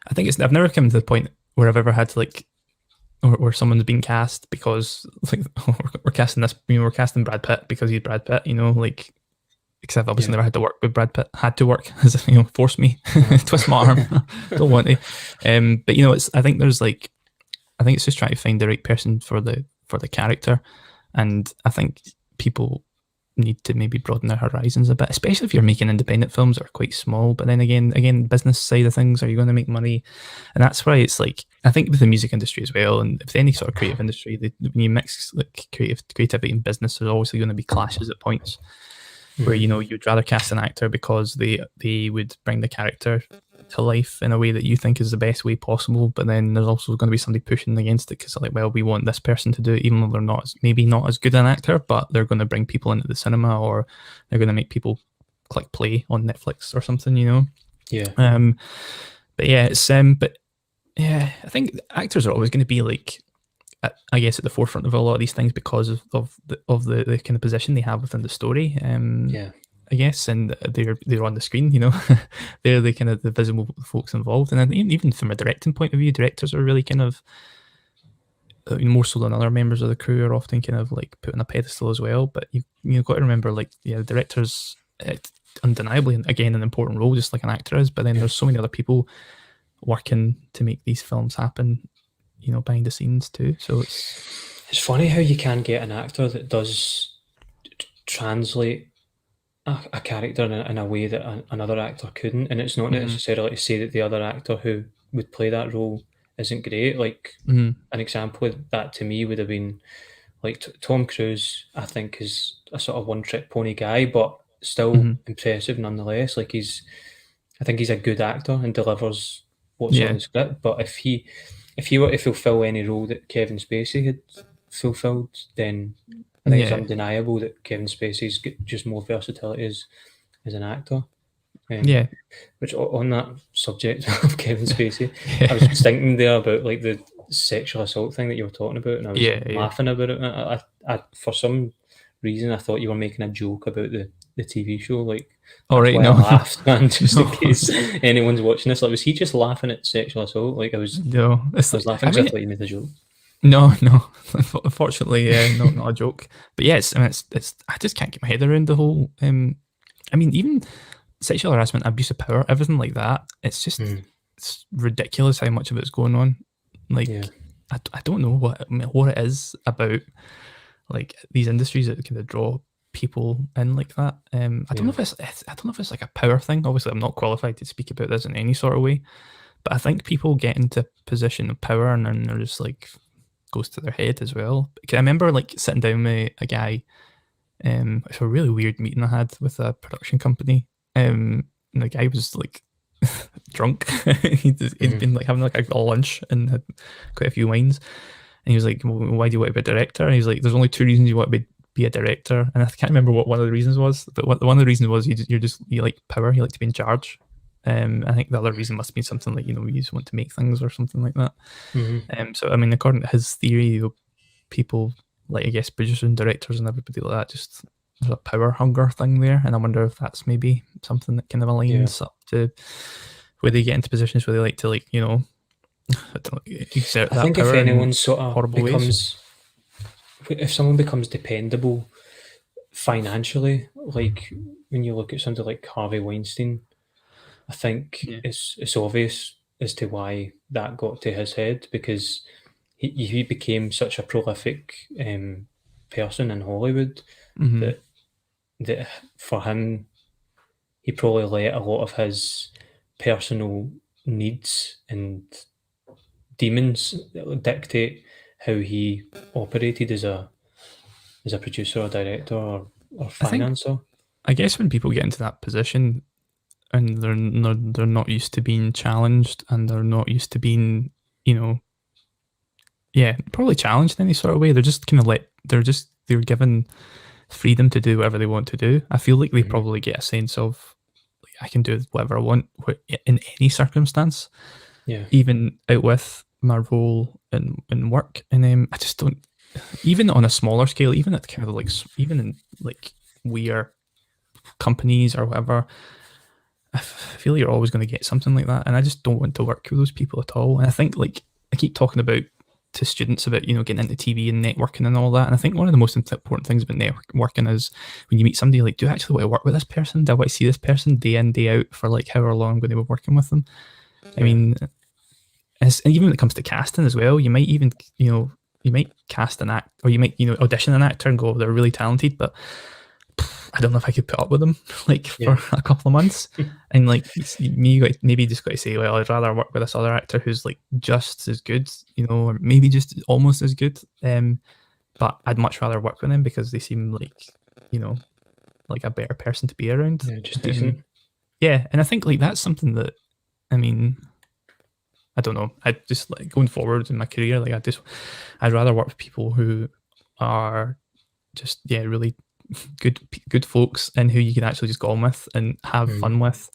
I think I've never come to the point where I've ever had to like, or someone's been cast because like we're casting this, we're casting Brad Pitt because he's Brad Pitt, like, because I've obviously never had to work with Brad Pitt. Had to work, as force me, twist my arm. Don't want to. But I think it's just trying to find the right person for the character, and I think people need to maybe broaden their horizons a bit, especially if you're making independent films that are quite small. But then again, business side of things, are you going to make money? And that's why it's like, I think with the music industry as well, and with any sort of creative industry, when you mix like creativity and business, there's obviously going to be clashes at points where you'd rather cast an actor because they would bring the character to life in a way that you think is the best way possible, but then there's also going to be somebody pushing against it because like, well, we want this person to do it, even though they're maybe not as good an actor, but they're going to bring people into the cinema, or they're going to make people click play on Netflix or something, but I think actors are always going to be like, I guess, at the forefront of a lot of these things because of the kind of position they have within the story. I guess, and they're on the screen, you know. They're the kind of the visible folks involved. And then even from a directing point of view, directors are really kind of, more so than other members of the crew, are often kind of like put on a pedestal as well. But you've got to remember, like, yeah, the director's undeniably, again, an important role, just like an actor is. But then there's so many other people working to make these films happen, you know, behind the scenes too. So it's funny how you can get an actor that does translate a character in a way that another actor couldn't, and it's not necessarily to say that the other actor who would play that role isn't great. Like an example of that to me would have been like Tom Cruise. I think is a sort of one-trick pony guy, but still impressive nonetheless. Like I think he's a good actor and delivers what's on the script. But if he were to fulfill any role that Kevin Spacey had fulfilled, then I think it's undeniable that Kevin Spacey's got just more versatility as an actor. Which, on that subject of Kevin Spacey, I was just thinking there about like the sexual assault thing that you were talking about, and I was laughing about it. I for some reason I thought you were making a joke about the TV show. Like, all right, no, I laughed, man, just in case anyone's watching this. Like, was he just laughing at sexual assault? Like, I was laughing because I thought you made the joke. No. Unfortunately, not a joke. But yeah, it's I just can't get my head around the whole. I mean, even sexual harassment, abuse of power, everything like that. It's just it's ridiculous how much of it's going on. Like, I don't know what it is about like these industries that kind of draw people in like that. I don't know if it's like a power thing. Obviously, I'm not qualified to speak about this in any sort of way, but I think people get into position of power and then they're just like goes to their head as well. I remember like sitting down with a guy. It's a really weird meeting I had with a production company. And the guy was like drunk. He'd been like having like a lunch and had quite a few wines. And he was like, well, "Why do you want to be a director?" And he's like, "There's only two reasons you want to be a director." And I can't remember what one of the reasons was, but one of the reasons was you like power, you like to be in charge. I think the other reason must be something like, you know, you just want to make things or something like that. So I mean, according to his theory, people like, I guess, producers and directors and everybody like that, just there's a power hunger thing there, and I wonder if that's maybe something that kind of aligns up to where they get into positions where they like to, like, you know, exert that power. I think if anyone sort of becomes, if someone becomes dependable financially, like when you look at something like Harvey Weinstein, I think it's obvious as to why that got to his head, because he became such a prolific person in Hollywood that for him, he probably let a lot of his personal needs and demons dictate how he operated as a producer or director or financer. I guess when people get into that position and they're not used to being challenged and they're not used to being, you know, probably challenged in any sort of way, they're just kind of they're given freedom to do whatever they want to do. I feel like they probably get a sense of, like, I can do whatever I want in any circumstance, even out with my role in work. And I just don't, even on a smaller scale, even at kind of like, even in like weird companies or whatever, I feel you're always going to get something like that, and I just don't want to work with those people at all. And I think, like, I keep talking about to students about, you know, getting into TV and networking and all that, and I think one of the most important things about networking is when you meet somebody, like, do I actually want to work with this person? Do I want to see this person day in, day out for like however long I'm going to be working with them? I mean, and even when it comes to casting as well, you might even, you know, you might cast an act, or you might, you know, audition an actor and go, they're really talented, but I don't know if I could put up with them like for a couple of months. And like, you maybe just got to say, well, I'd rather work with this other actor who's like just as good, you know, or maybe just almost as good. But I'd much rather work with them because they seem like, you know, like a better person to be around. Yeah, just decent. And I think like that's something that, I mean, I don't know. I just, like, going forward in my career, like I'd rather work with people who are just really good folks and who you can actually just go on with and have fun with,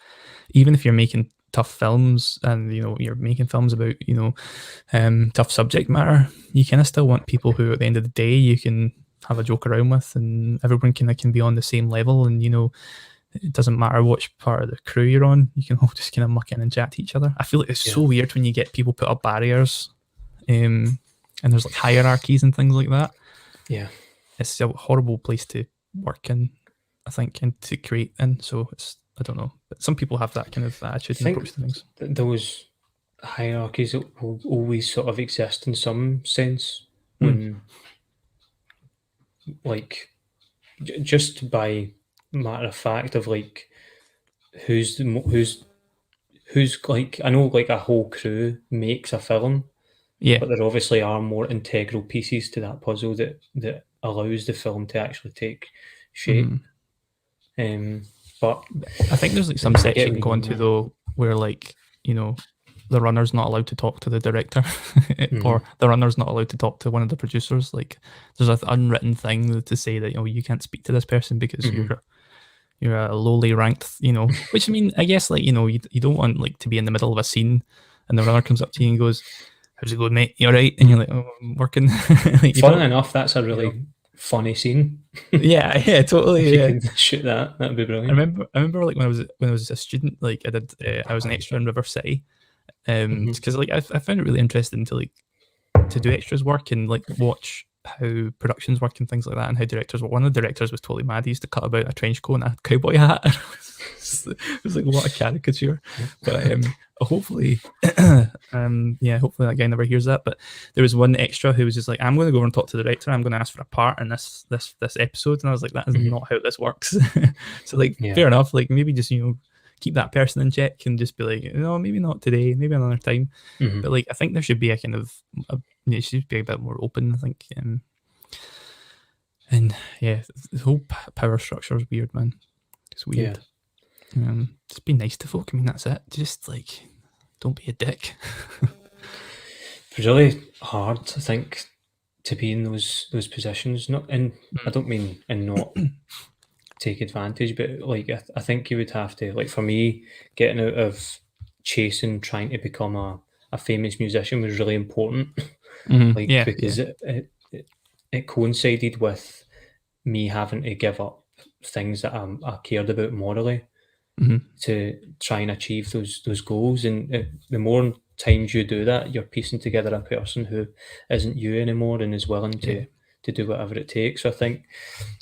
even if you're making tough films and, you know, you're making films about, you know, tough subject matter. You kind of still want people who at the end of the day you can have a joke around with, and everyone can be on the same level, and, you know, it doesn't matter which part of the crew you're on, you can all just kind of muck in and chat to each other. I feel like it's so weird when you get people put up barriers, and there's like hierarchies and things like that. Yeah, it's a horrible place to work in, I think, and to create in. So it's, I don't know, but some people have that kind of attitude and approach to things. Those hierarchies will always sort of exist in some sense when, like, just by matter of fact of like who's like, I know like a whole crew makes a film, but there obviously are more integral pieces to that puzzle that allows the film to actually take shape. But I think there's like some section going to though where, like, you know, the runner's not allowed to talk to the director or the runner's not allowed to talk to one of the producers. Like, there's an unwritten thing to say that, you know, you can't speak to this person because you're a lowly ranked, you know, which, I mean, I guess, like, you know, you don't want like to be in the middle of a scene and the runner comes up to you and goes, "How's it going, mate? You all right?" And you're like, "Oh, I'm working." Like, funnily enough, that's a really funny scene. Yeah, totally. If you could shoot that'd be brilliant. I remember like when I was a student, like I was an extra in River City, because like I found it really interesting to do extras work and like watch how productions work and things like that, and how directors work. One of the directors was totally mad. He used to cut about a trench coat and a cowboy hat. It was like, what a caricature. But hopefully hopefully that guy never hears that. But there was one extra who was just like, "I'm going to go over and talk to the director. I'm going to ask for a part in this episode." And I was like, that is not how this works. So like, fair enough, like maybe just, you know, keep that person in check and just be like, no, maybe not today, maybe another time. But like, I think there should be a kind of it should be a bit more open, I think. And yeah, the whole power structure is weird, man. It's weird. Just be nice to folk. I mean, that's it. Just like, don't be a dick. It's really hard, I think, to be in those positions. Not in, I don't mean and not take advantage, but like I think you would have to, like, for me, getting out of chasing trying to become a famous musician was really important. Because it coincided with me having to give up things that I cared about morally to try and achieve those goals. And the more times you do that, you're piecing together a person who isn't you anymore and is willing to do whatever it takes. So I think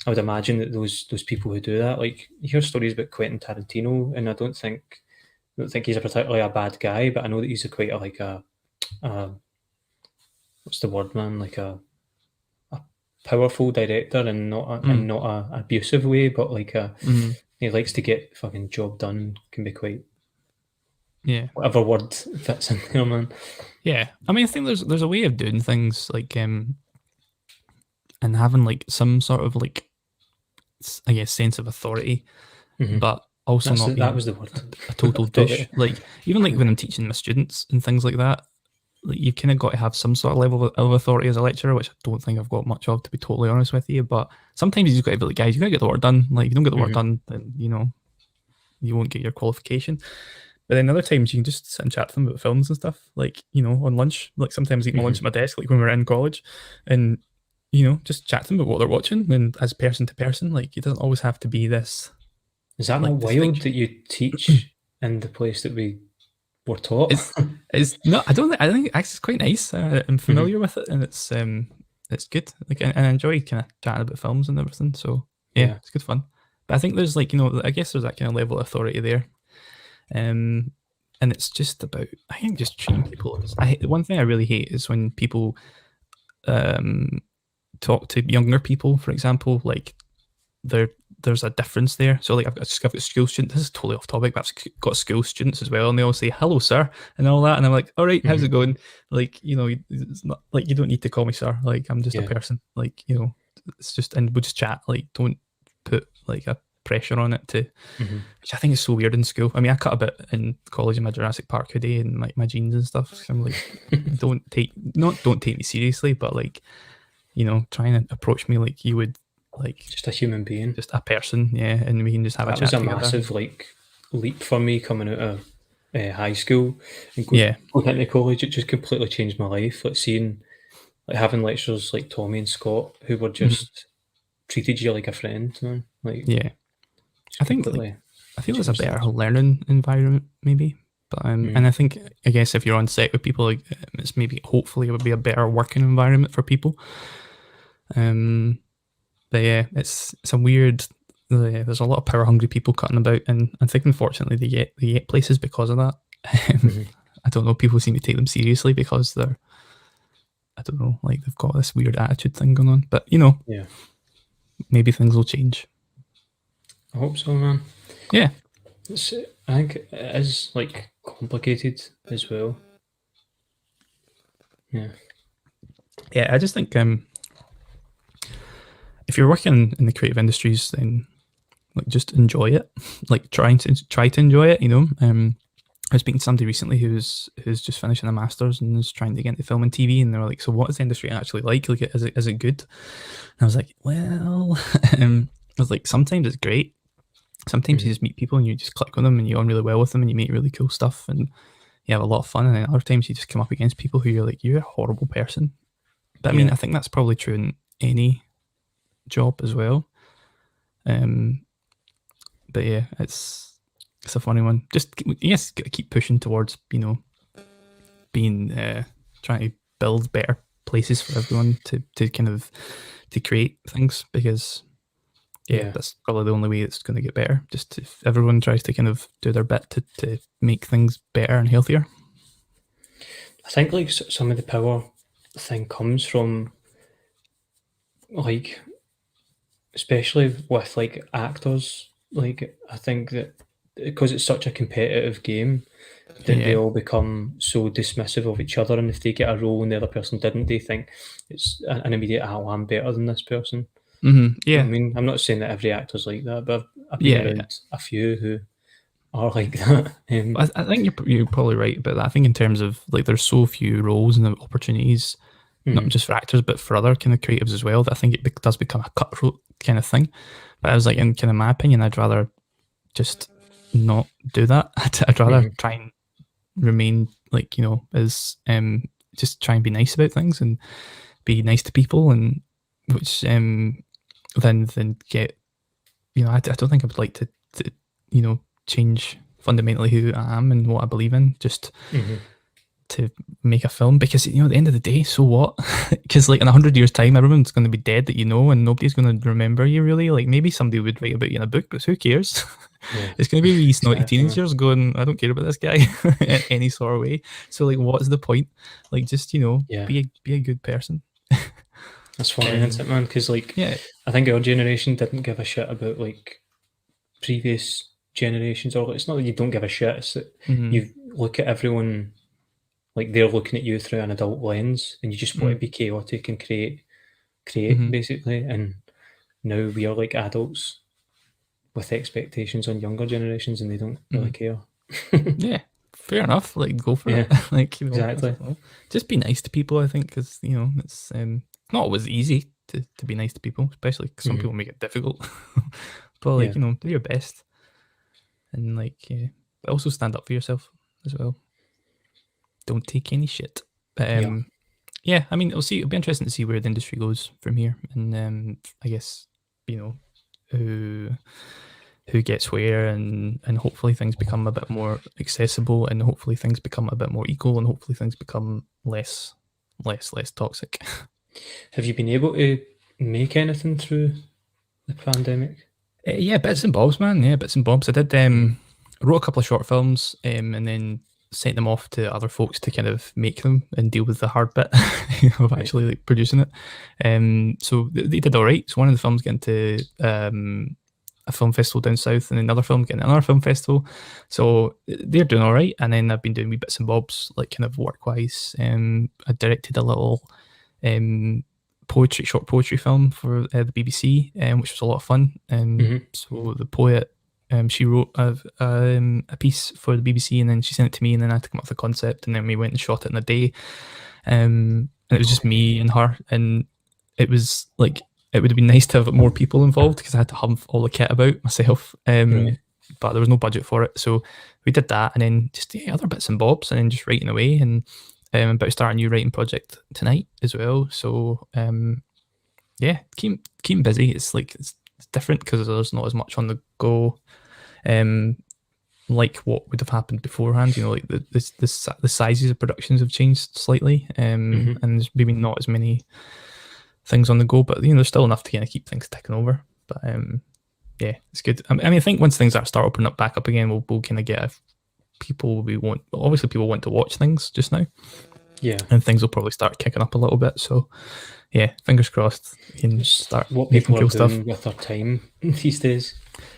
I would imagine that those people who do that, like, you hear stories about Quentin Tarantino, and I don't think he's a particularly a bad guy, but I know that he's quite a what's the word, man? Like a powerful director, and not a abusive way, but like he likes to get fucking job done. Can be quite whatever word fits in there, man. Yeah, I mean, I think there's a way of doing things, like and having like some sort of, like, I guess, sense of authority, but also not being that was the word. a total dish. Like, even like when I'm teaching my students and things like that, like, you've kind of got to have some sort of level of authority as a lecturer, which I don't think I've got much of, to be totally honest with you. But sometimes you've got to be like, guys, you got to get the work done. Like, if you don't get the work done, then, you know, you won't get your qualification. But then other times you can just sit and chat to them about films and stuff, like, you know, on lunch. Like, sometimes I eat my lunch at my desk, like when we were in college, and, you know, just chat to them about what they're watching, and as person to person. Like, it doesn't always have to be this. Is that not wild that you teach in the place that we were taught? It's not. I think it's quite nice. I'm familiar with it, and it's good. Like, and I enjoy kind of chatting about films and everything. So yeah, it's good fun. But I think there's, like, you know, I guess there's that kind of level of authority there. And it's just about, I think, just treating people. One thing I really hate is when people talk to younger people, for example, like there's a difference there. So like I've got school students, this is totally off topic, but I've got school students as well, and they all say, "Hello, sir," and all that, and I'm like, "All right, how's it going?" Like, you know, it's not like, you don't need to call me sir. Like, I'm just a person. Like, you know, it's just, and we'll just chat. Like, don't put like a pressure on it to, which I think is so weird in school. I mean, I cut a bit in college in my Jurassic Park hoodie and like my jeans and stuff. So I'm like, don't take me seriously, but like, you know, trying to approach me like you would, like, just a human being, just a person, and we can just have a chat. That was a massive like leap for me coming out of high school and going into college. It just completely changed my life. Like, seeing, like, having lecturers like Tommy and Scott who were just treated you like a friend, man. Like, It's I think completely I feel it's a better circumstance. learning environment, maybe. But and I think, I guess, if you're on set with people, like, it's maybe, hopefully, it would be a better working environment for people. But yeah, it's a weird. There's a lot of power hungry people cutting about, and I think, unfortunately, they get places because of that. I don't know. People seem to take them seriously because they're, I don't know, like, they've got this weird attitude thing going on. But Yeah, maybe things will change. I hope so, man. Yeah. I think it is like complicated as well. Yeah. Yeah, I just think if you're working in the creative industries, then, like, just enjoy it. Like, try to enjoy it. I was speaking to somebody recently who's just finishing a master's and is trying to get into film and TV, and they were like, "So, what is the industry actually like? Like, is it good?" And I was like, "Well," I was like, "Sometimes it's great. Sometimes you just meet people and you just click on them and you get on really well with them and you make really cool stuff and you have a lot of fun. And then other times you just come up against people who you're like, you're a horrible person." But I mean, I think that's probably true in any job as well. But yeah, it's a funny one. Just, yes, gotta keep pushing towards, being trying to build better places for everyone to kind of to create things, because that's probably the only way it's going to get better. Just if everyone tries to kind of do their bit to make things better and healthier. I think like some of the power thing comes from, like, especially with like actors. Like, I think that because it's such a competitive game, that they all become so dismissive of each other, and if they get a role and the other person didn't, they think it's an immediate, "Oh, I'm better than this person." Yeah. I mean, I'm not saying that every actor's like that, but I've been Yeah. around a few who are like that. I think you're probably right about that. I think in terms of, like, there's so few roles and opportunities, not just for actors but for other kind of creatives as well, that I think it does become a cutthroat kind of thing. But I was like, in kind of my opinion, I'd rather just not do that. I'd rather try and remain, like, as just try and be nice about things and be nice to people, and which then get, I don't think I would like to change fundamentally who I am and what I believe in, just to make a film, because at the end of the day, so what? Because, like, in 100 years' time, everyone's going to be dead that and nobody's going to remember you, really. Like, maybe somebody would write about you in a book, but who cares? It's going to be wee snotty teenagers going, "I don't care about this guy," in any sort of way. So, like, what's the point? Like, just be a good person. That's funny, isn't it, man? Because, like, I think our generation didn't give a shit about, like, previous generations. Or it's not that you don't give a shit, it's that you look at everyone like they're looking at you through an adult lens, and you just want to be chaotic and create basically. And now we are like adults with expectations on younger generations, and they don't really care. Yeah, fair enough. Like, go for it. Like, exactly. Just be nice to people, I think, because it's not always easy to be nice to people, especially because some people make it difficult. But, like, do your best, and, like, but also stand up for yourself as well. Don't take any shit. But yeah, I mean, it'll be interesting to see where the industry goes from here, and I guess who gets where, and hopefully things become a bit more accessible, and hopefully things become a bit more equal, and hopefully things become less toxic. Have you been able to make anything through the pandemic? Yeah, bits and bobs, man. Yeah, bits and bobs. I did. I wrote a couple of short films, and then sent them off to other folks to kind of make them and deal with the hard bit of actually, like, producing it. So they did all right. So one of the films got into a film festival down south, and another film getting another film festival. So they're doing all right. And then I've been doing wee bits and bobs, like, kind of work-wise. I directed a little short poetry film for the BBC, which was a lot of fun. So the poet, she wrote a piece for the BBC, and then she sent it to me, and then I had to come up with a concept, and then we went and shot it in a day. And it was just me and her, and it was like, it would have been nice to have more people involved, because I had to hum all the kit about myself. But there was no budget for it, so we did that, and then just other bits and bobs, and then just writing away. And I'm about to start a new writing project tonight as well. So keep busy. It's like, different because there's not as much on the go. Like what would have happened beforehand, like the sizes of productions have changed slightly, and there's maybe not as many things on the go, but there's still enough to kind of keep things ticking over. But yeah, it's good. I mean, I think once things start opening up back up again, we'll kind of get people want to watch things just now. Yeah, and things will probably start kicking up a little bit. So yeah, fingers crossed we can start what making people are cool doing stuff with their time these days.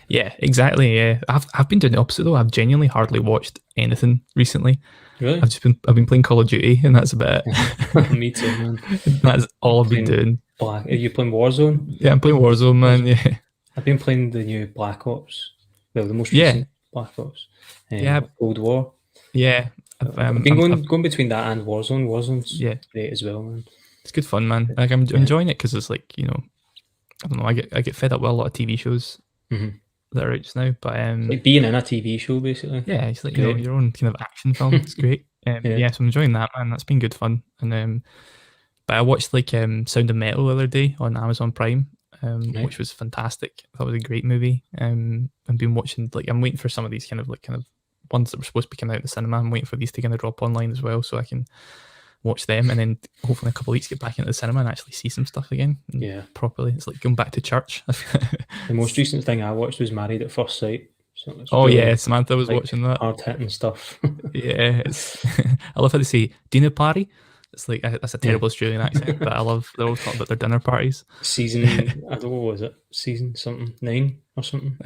Yeah, exactly. Yeah, I've been doing the opposite though. I've genuinely hardly watched anything recently. Really? I've been playing Call of Duty, and that's about it. Me too, man. That's all I've been doing. Are you playing Warzone? Yeah, I'm playing Warzone, man. Yeah, I've been playing the new Black Ops. Well, the most recent Black Ops. Yeah. Cold War. Yeah. I've been going between that and Warzone. Warzone's great as well, man. It's good fun, man. Like I'm enjoying it because it's like, I don't know, I get fed up with a lot of TV shows that are out just now. But like being in a TV show, basically. Yeah, it's like your own kind of action film. It's great. So I'm enjoying that, man. That's been good fun. And but I watched like Sound of Metal the other day on Amazon Prime, which was fantastic. That was a great movie. I've been watching, like, I'm waiting for some of these kind of ones that were supposed to be coming out in the cinema. I'm waiting for these to kind of drop online as well, so I can watch them, and then hopefully in a couple of weeks get back into the cinema and actually see some stuff again. Properly. It's like going back to church. The most recent thing I watched was Married at First Sight. So yeah, Samantha was watching that. Hard hitting stuff. Yeah, it's I love how they say dinner party. It's like that's a terrible Australian accent, but I love they're all talking about their dinner parties. Season I don't know, what was it? Season something 9 or something.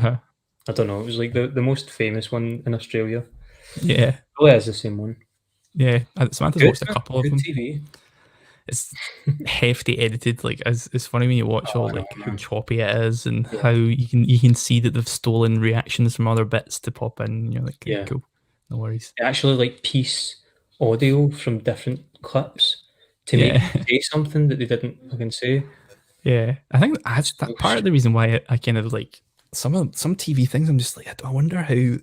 I don't know. It was like the most famous one in Australia. Yeah, probably is the same one. Yeah, Samantha's watched a couple of them. TV. It's hefty edited. Like it's funny when you watch how choppy it is, and how you can see that they've stolen reactions from other bits to pop in. And you're like, cool, no worries. They actually piece audio from different clips to make say something that they didn't fucking say. Yeah, I think that's part of the reason why I kind of like some TV things. I'm just like, I wonder how,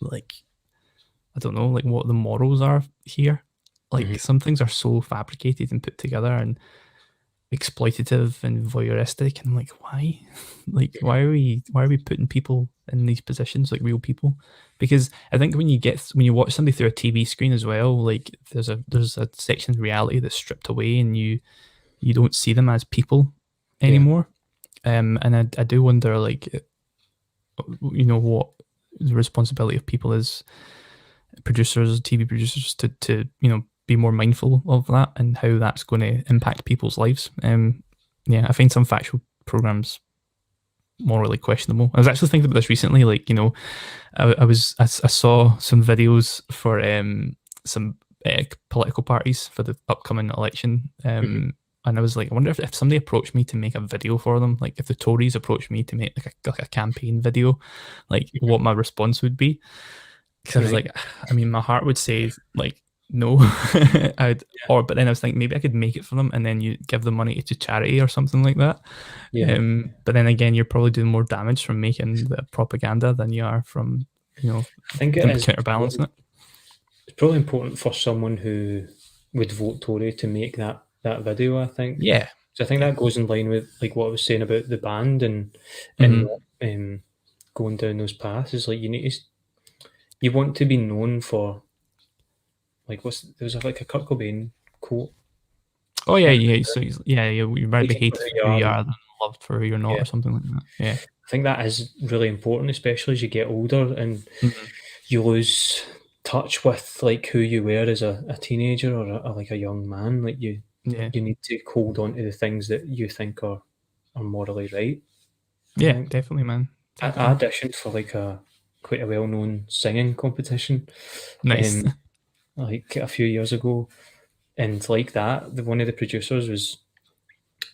like, I don't know, like what the morals are here. Like some things are so fabricated and put together and exploitative and voyeuristic, and I'm like, why? Like, why are we putting people in these positions, like real people? Because I think when you watch somebody through a TV screen as well, like there's a section of reality that's stripped away, and you don't see them as people anymore. And I do wonder, like, what the responsibility of people is, producers, TV producers, to be more mindful of that and how that's going to impact people's lives. I find some factual programs morally questionable. I was actually thinking about this recently. Like, I saw some videos for some political parties for the upcoming election. And I was like, I wonder if somebody approached me to make a video for them, like if the Tories approached me to make like a campaign video, like what my response would be. Because I was like, I mean, my heart would say like, no, but then I was thinking maybe I could make it for them and then you give the money to charity or something like that. But then again, you're probably doing more damage from making the propaganda than you are from, I think it is counterbalancing it. It's probably important for someone who would vote Tory to make that video, I think. Yeah. So I think that goes in line with like what I was saying about the band and going down those paths. Is like you want to be known for, like, there was like a Kurt Cobain quote. Oh yeah. So you'd rather be hated for who you are than loved for who you're not, or something like that. Yeah, I think that is really important, especially as you get older and you lose touch with like who you were as a teenager or like a young man. Like you need to hold on to the things that you think are morally right. Yeah, definitely, man. I auditioned for like quite a well-known singing competition. Nice. Like a few years ago, and like that, one of the producers was,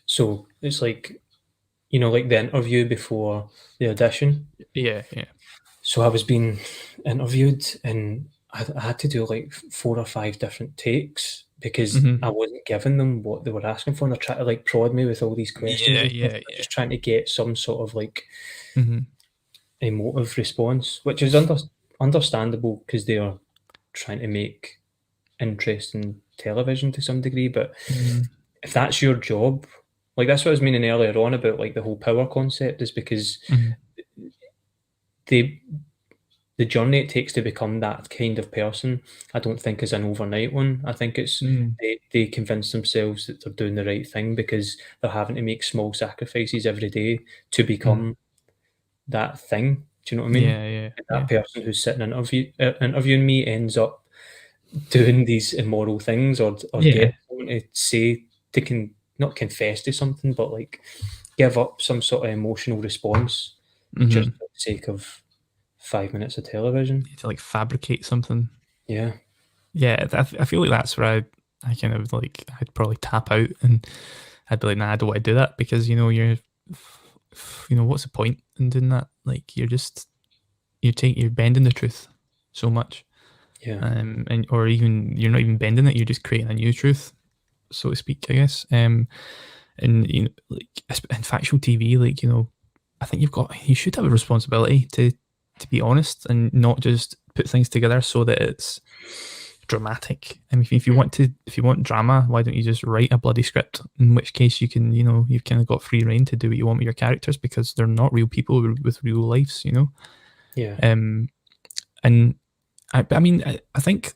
so it's like, like the interview before the audition. Yeah. So I was being interviewed, and I had to do like 4 or 5 different takes because I wasn't giving them what they were asking for, and they're trying to like prod me with all these questions. Just trying to get some sort of like emotive response, which is understandable because they are trying to make interesting television to some degree. But if that's your job, like that's what I was meaning earlier on about like the whole power concept, is because the journey it takes to become that kind of person, I don't think is an overnight one. I think it's they convince themselves that they're doing the right thing because they're having to make small sacrifices every day to become that thing. Do you know what I mean? Yeah, And that person who's sitting interviewing me ends up doing these immoral things, or get someone to say, to not confess to something, but like give up some sort of emotional response just for the sake of 5 minutes of television. To like fabricate something. Yeah. I feel like that's where I kind of like, I'd probably tap out and I'd be like, nah, I don't want to do that, because you're what's the point in doing that? Like you're bending the truth so much. Yeah. And or even you're not even bending it, you're just creating a new truth, so to speak, I guess. And like in factual TV, like, I think you should have a responsibility to be honest and not just put things together so that it's dramatic. I mean, if you want drama, why don't you just write a bloody script? In which case you can, you've kind of got free reign to do what you want with your characters, because they're not real people with real lives, Yeah. And I mean, I think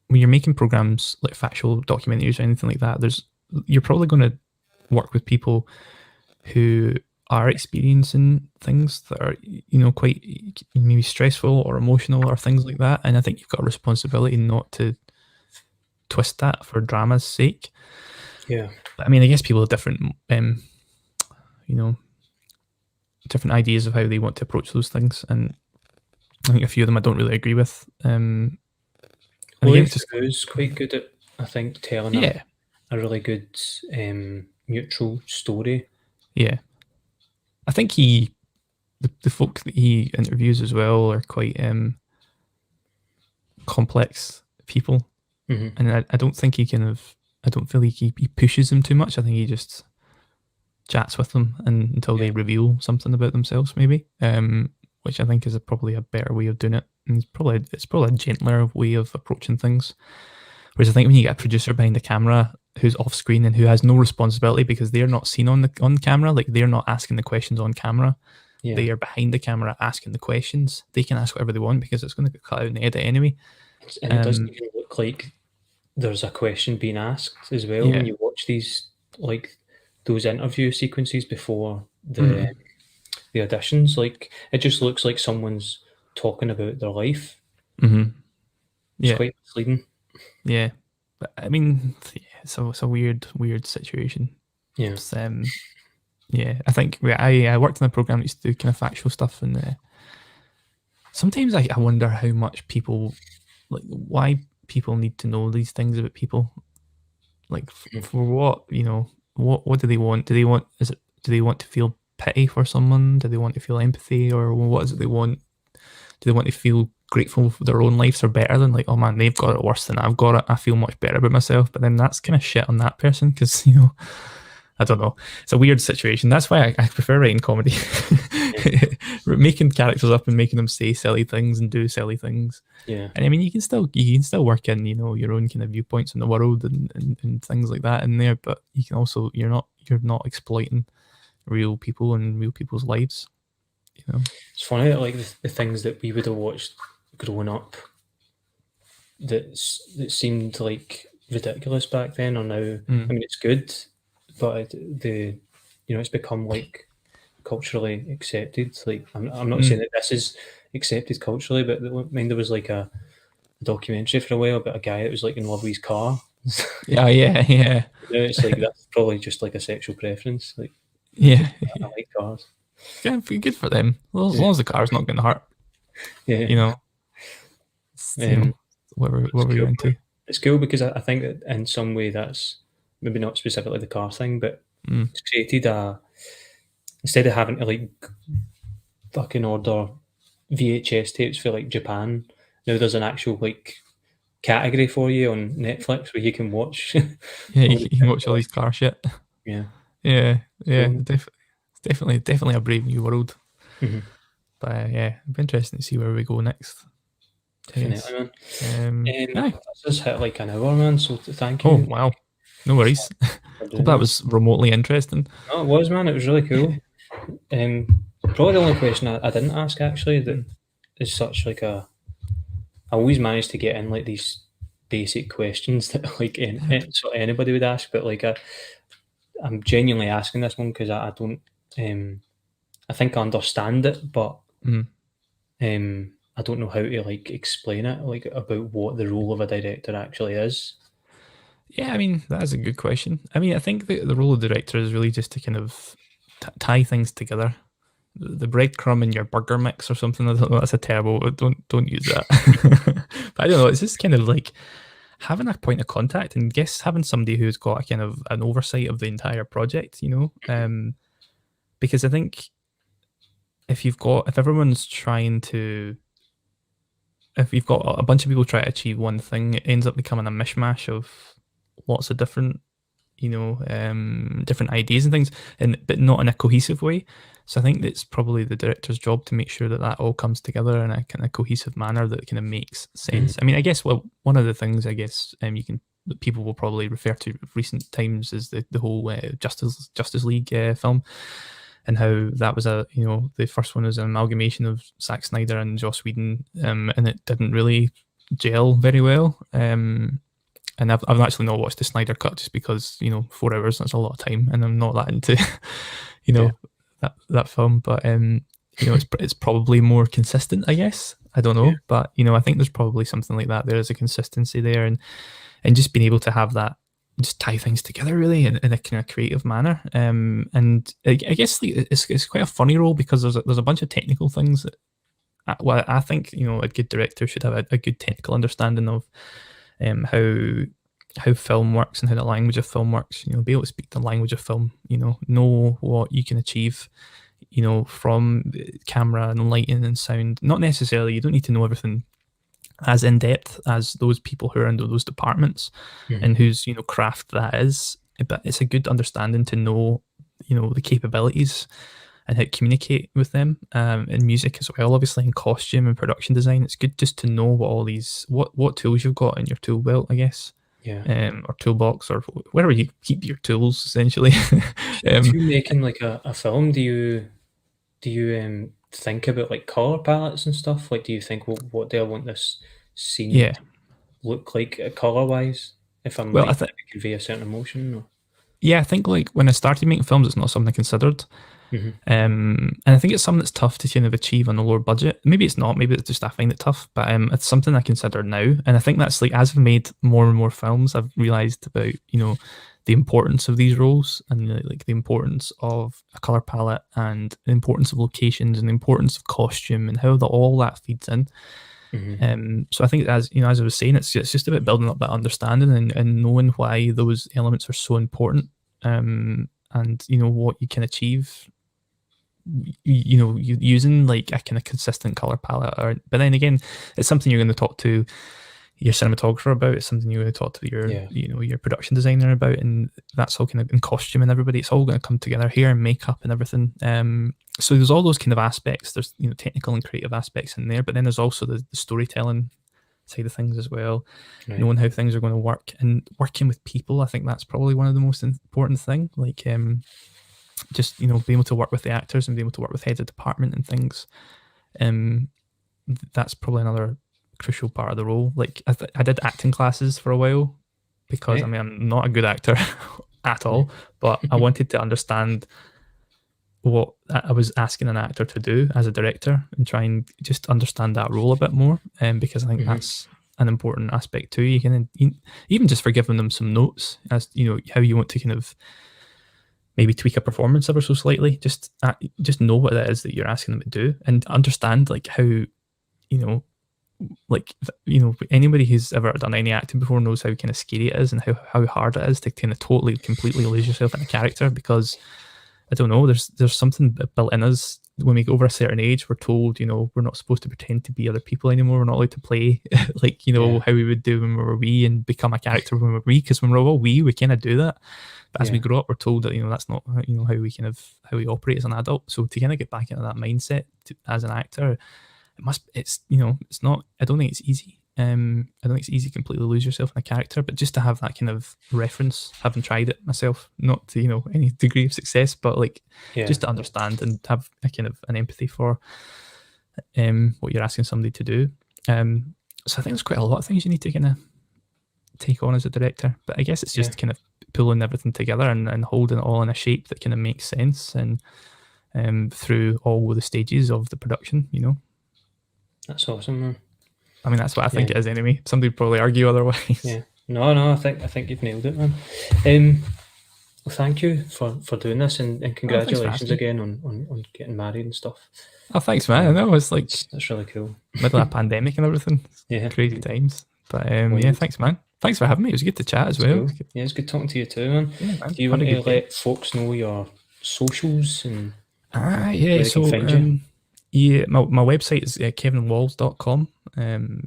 when you're making programs like factual documentaries or anything like that, you're probably going to work with people who are experiencing things that are, quite maybe stressful or emotional or things like that. And I think you've got a responsibility not to twist that for drama's sake. Yeah. I mean, I guess people have different, different ideas of how they want to approach those things. And I think a few of them I don't really agree with. Well, it's quite good at, I think, telling a really good neutral story. Yeah. I think the folk that he interviews as well are quite complex people. And I don't think I don't feel like he pushes them too much. I think he just chats with them until they reveal something about themselves, maybe. Which I think is probably a better way of doing it. And it's probably a gentler way of approaching things. Whereas I think when you get a producer behind the camera who's off screen and who has no responsibility because they're not seen on camera, like they're not asking the questions on camera. Yeah. They are behind the camera asking the questions. They can ask whatever they want because it's going to get cut out in the edit anyway. And it doesn't even look like there's a question being asked as well when you watch those interview sequences before the auditions. Like it just looks like someone's talking about their life. It's quite misleading. Yeah, but I mean, it's a weird situation. Yeah. It's, I think I worked in a program that used to do kind of factual stuff, and sometimes I wonder how much people, like, why people need to know these things about people. Like, for what, what do they want? Do they want to feel pity for someone? Do they want to feel empathy, or what is it they want? Do they want to feel grateful for their own lives are better than, like, oh man, they've got it worse than I've got it, I feel much better about myself? But then that's kind of shit on that person, because I don't know, it's a weird situation. That's why I prefer writing comedy. Making characters up and making them say silly things and do silly things. Yeah. And I mean, you can still work in, your own kind of viewpoints in the world and things like that in there, but you can also, you're not exploiting real people and real people's lives. It's funny that, like, the things that we would have watched growing up that seemed like ridiculous back then are now, I mean, it's good, but it's become like culturally accepted. Like, I'm not saying that this is accepted culturally, but I mean, there was like a documentary for a while about a guy that was like in love with his car. Yeah. It's like that's probably just like a sexual preference. Like, I like cars. Yeah, good for them. Well, as long as the car's not getting hurt. Yeah. Whatever you're into. It's cool because I think that in some way that's maybe not specifically the car thing, but it's created instead of having to like fucking order VHS tapes for like Japan, now there's an actual like category for you on Netflix where you can watch. You can watch all these car shit. Yeah. Definitely a brave new world. But it'd be interesting to see where we go next. Definitely, man. This has hit like an hour, man, so thank you. Oh, wow. No worries. Hope that was remotely interesting. Oh, it was, man. It was really cool. Probably the only question I didn't ask actually that is such like I always manage to get in like these basic questions that like sort of anybody would ask, but like I'm genuinely asking this one because I don't I think I understand it, but I don't know how to like explain it, like about what the role of a director actually is. Yeah, I mean, that is a good question. I mean, I think the role of director is really just to kind of tie things together. The breadcrumb in your burger mix or something. I don't know. That's a terrible. Don't use that. But I don't know. It's just kind of like having a point of contact and guess having somebody who's got a kind of an oversight of the entire project. Because I think if everyone's trying to, if you've got a bunch of people trying to achieve one thing, it ends up becoming a mishmash of lots of different different ideas and things, but not in a cohesive way. So I think it's probably the director's job to make sure that that all comes together in a kind of cohesive manner that kind of makes sense. I mean, I guess one of the things that people will probably refer to of recent times is the whole Justice League film, and how that was the first one was an amalgamation of Zack Snyder and Joss Whedon, and it didn't really gel very well. And I've actually not watched the Snyder cut just because 4 hours, that's a lot of time, and I'm not that into that film. But it's probably more consistent, I guess. I don't know, but I think there's probably something like that. There is a consistency there, and just being able to have that, just tie things together really in a kind of creative manner. And I guess like, it's quite a funny role because there's a bunch of technical things that I think a good director should have a good technical understanding of. How film works and how the language of film works, be able to speak the language of film, know what you can achieve, from camera and lighting and sound. Not necessarily, you don't need to know everything as in depth as those people who are in those departments and whose craft that is, but it's a good understanding to know the capabilities and how to communicate with them, in music as well, obviously, in costume and production design. It's good just to know what all these what tools you've got in your tool belt, I guess. Or toolbox, or wherever you keep your tools, essentially. If you're making like a film, do you think about like color palettes and stuff? Like, do you think, well, what do I want this scene to look like color wise? If I'm like trying to convey a certain emotion. Or? Yeah, I think like when I started making films, it's not something I considered. And I think it's something that's tough to kind of achieve on a lower budget. Maybe it's not, maybe it's just I find it tough, but it's something I consider now. And I think that's like, as I've made more and more films, I've realized about the importance of these roles, and like the importance of a color palette, and the importance of locations, and the importance of costume, and how all that feeds in. So I think, as as I was saying, it's just about building up that understanding and knowing why those elements are so important, and what you can achieve using like a kind of consistent color palette. But then again, it's something you're going to talk to your cinematographer about. It's something you're going to talk to your your production designer about, and that's all kind of in costume and everybody. It's all going to come together, hair and makeup and everything. So there's all those kind of aspects. There's technical and creative aspects in there, but then there's also the storytelling side of things as well, knowing how things are going to work and working with people. I think that's probably one of the most important thing. Like just being able to work with the actors and being able to work with heads of department and things. That's probably another crucial part of the role. Like I did acting classes for a while because I mean, I'm not a good actor at all, but I wanted to understand what I was asking an actor to do as a director and try and just understand that role a bit more. Because I think that's an important aspect too. You can even just for giving them some notes as how you want to kind of maybe tweak a performance ever so slightly. Just know what it is that you're asking them to do, and understand like how anybody who's ever done any acting before knows how kind of scary it is, and how hard it is to kind of completely lose yourself in a character, because I don't know, there's something built in us when we go over a certain age. We're told we're not supposed to pretend to be other people anymore. We're not allowed to play like how we would do when we were wee and become a character when we were wee, because when we're all wee we kind of do that, but as we grow up we're told that that's not how we operate as an adult. So to kind of get back into that mindset as an actor, it's not, I don't think it's easy. I don't think it's easy to completely lose yourself in a character, but just to have that kind of reference, having tried it myself, not to any degree of success, but like just to understand and have a kind of an empathy for what you're asking somebody to do. So I think there's quite a lot of things you need to kind of take on as a director, but I guess it's just kind of pulling everything together and holding it all in a shape that kind of makes sense and through all the stages of the production. That's awesome, man. I mean, that's what I think it is anyway. Somebody would probably argue otherwise. Yeah. No, I think you've nailed it, man. Well, thank you for doing this, and congratulations again on getting married and stuff. Oh, thanks, man. I know it's like that's really cool. Middle of a pandemic and everything. Yeah, crazy times. But thanks, man. Thanks for having me. It was good to chat as well. Cool. Yeah, it's good talking to you too, man. Yeah, man. Do you want to let folks know your socials and yeah, so yeah, my website is kevinwalls.com. You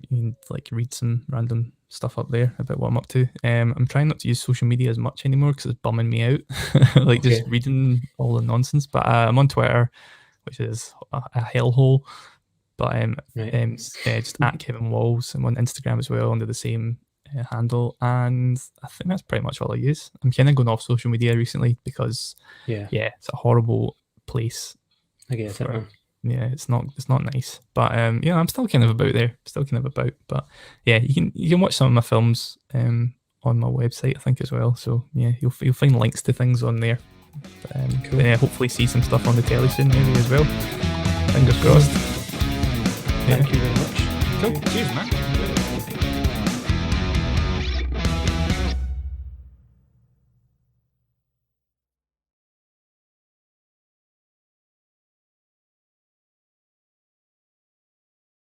can like read some random stuff up there about what I'm up to. I'm trying not to use social media as much anymore because it's bumming me out, like just reading all the nonsense. But I'm on Twitter, which is a hellhole. But just at Kevin Walls. I'm on Instagram as well under the same handle, and I think that's pretty much all I use. I'm kind of going off social media recently because it's a horrible place. I get it, man. Yeah, it's not nice, but I'm still kind of about there, but yeah, you can watch some of my films on my website, I think, as well. So yeah, you'll find links to things on there. But, cool. Yeah, hopefully see some stuff on the telly soon, maybe as well. Fingers crossed. Thank you very much. Cool. Cheers, man.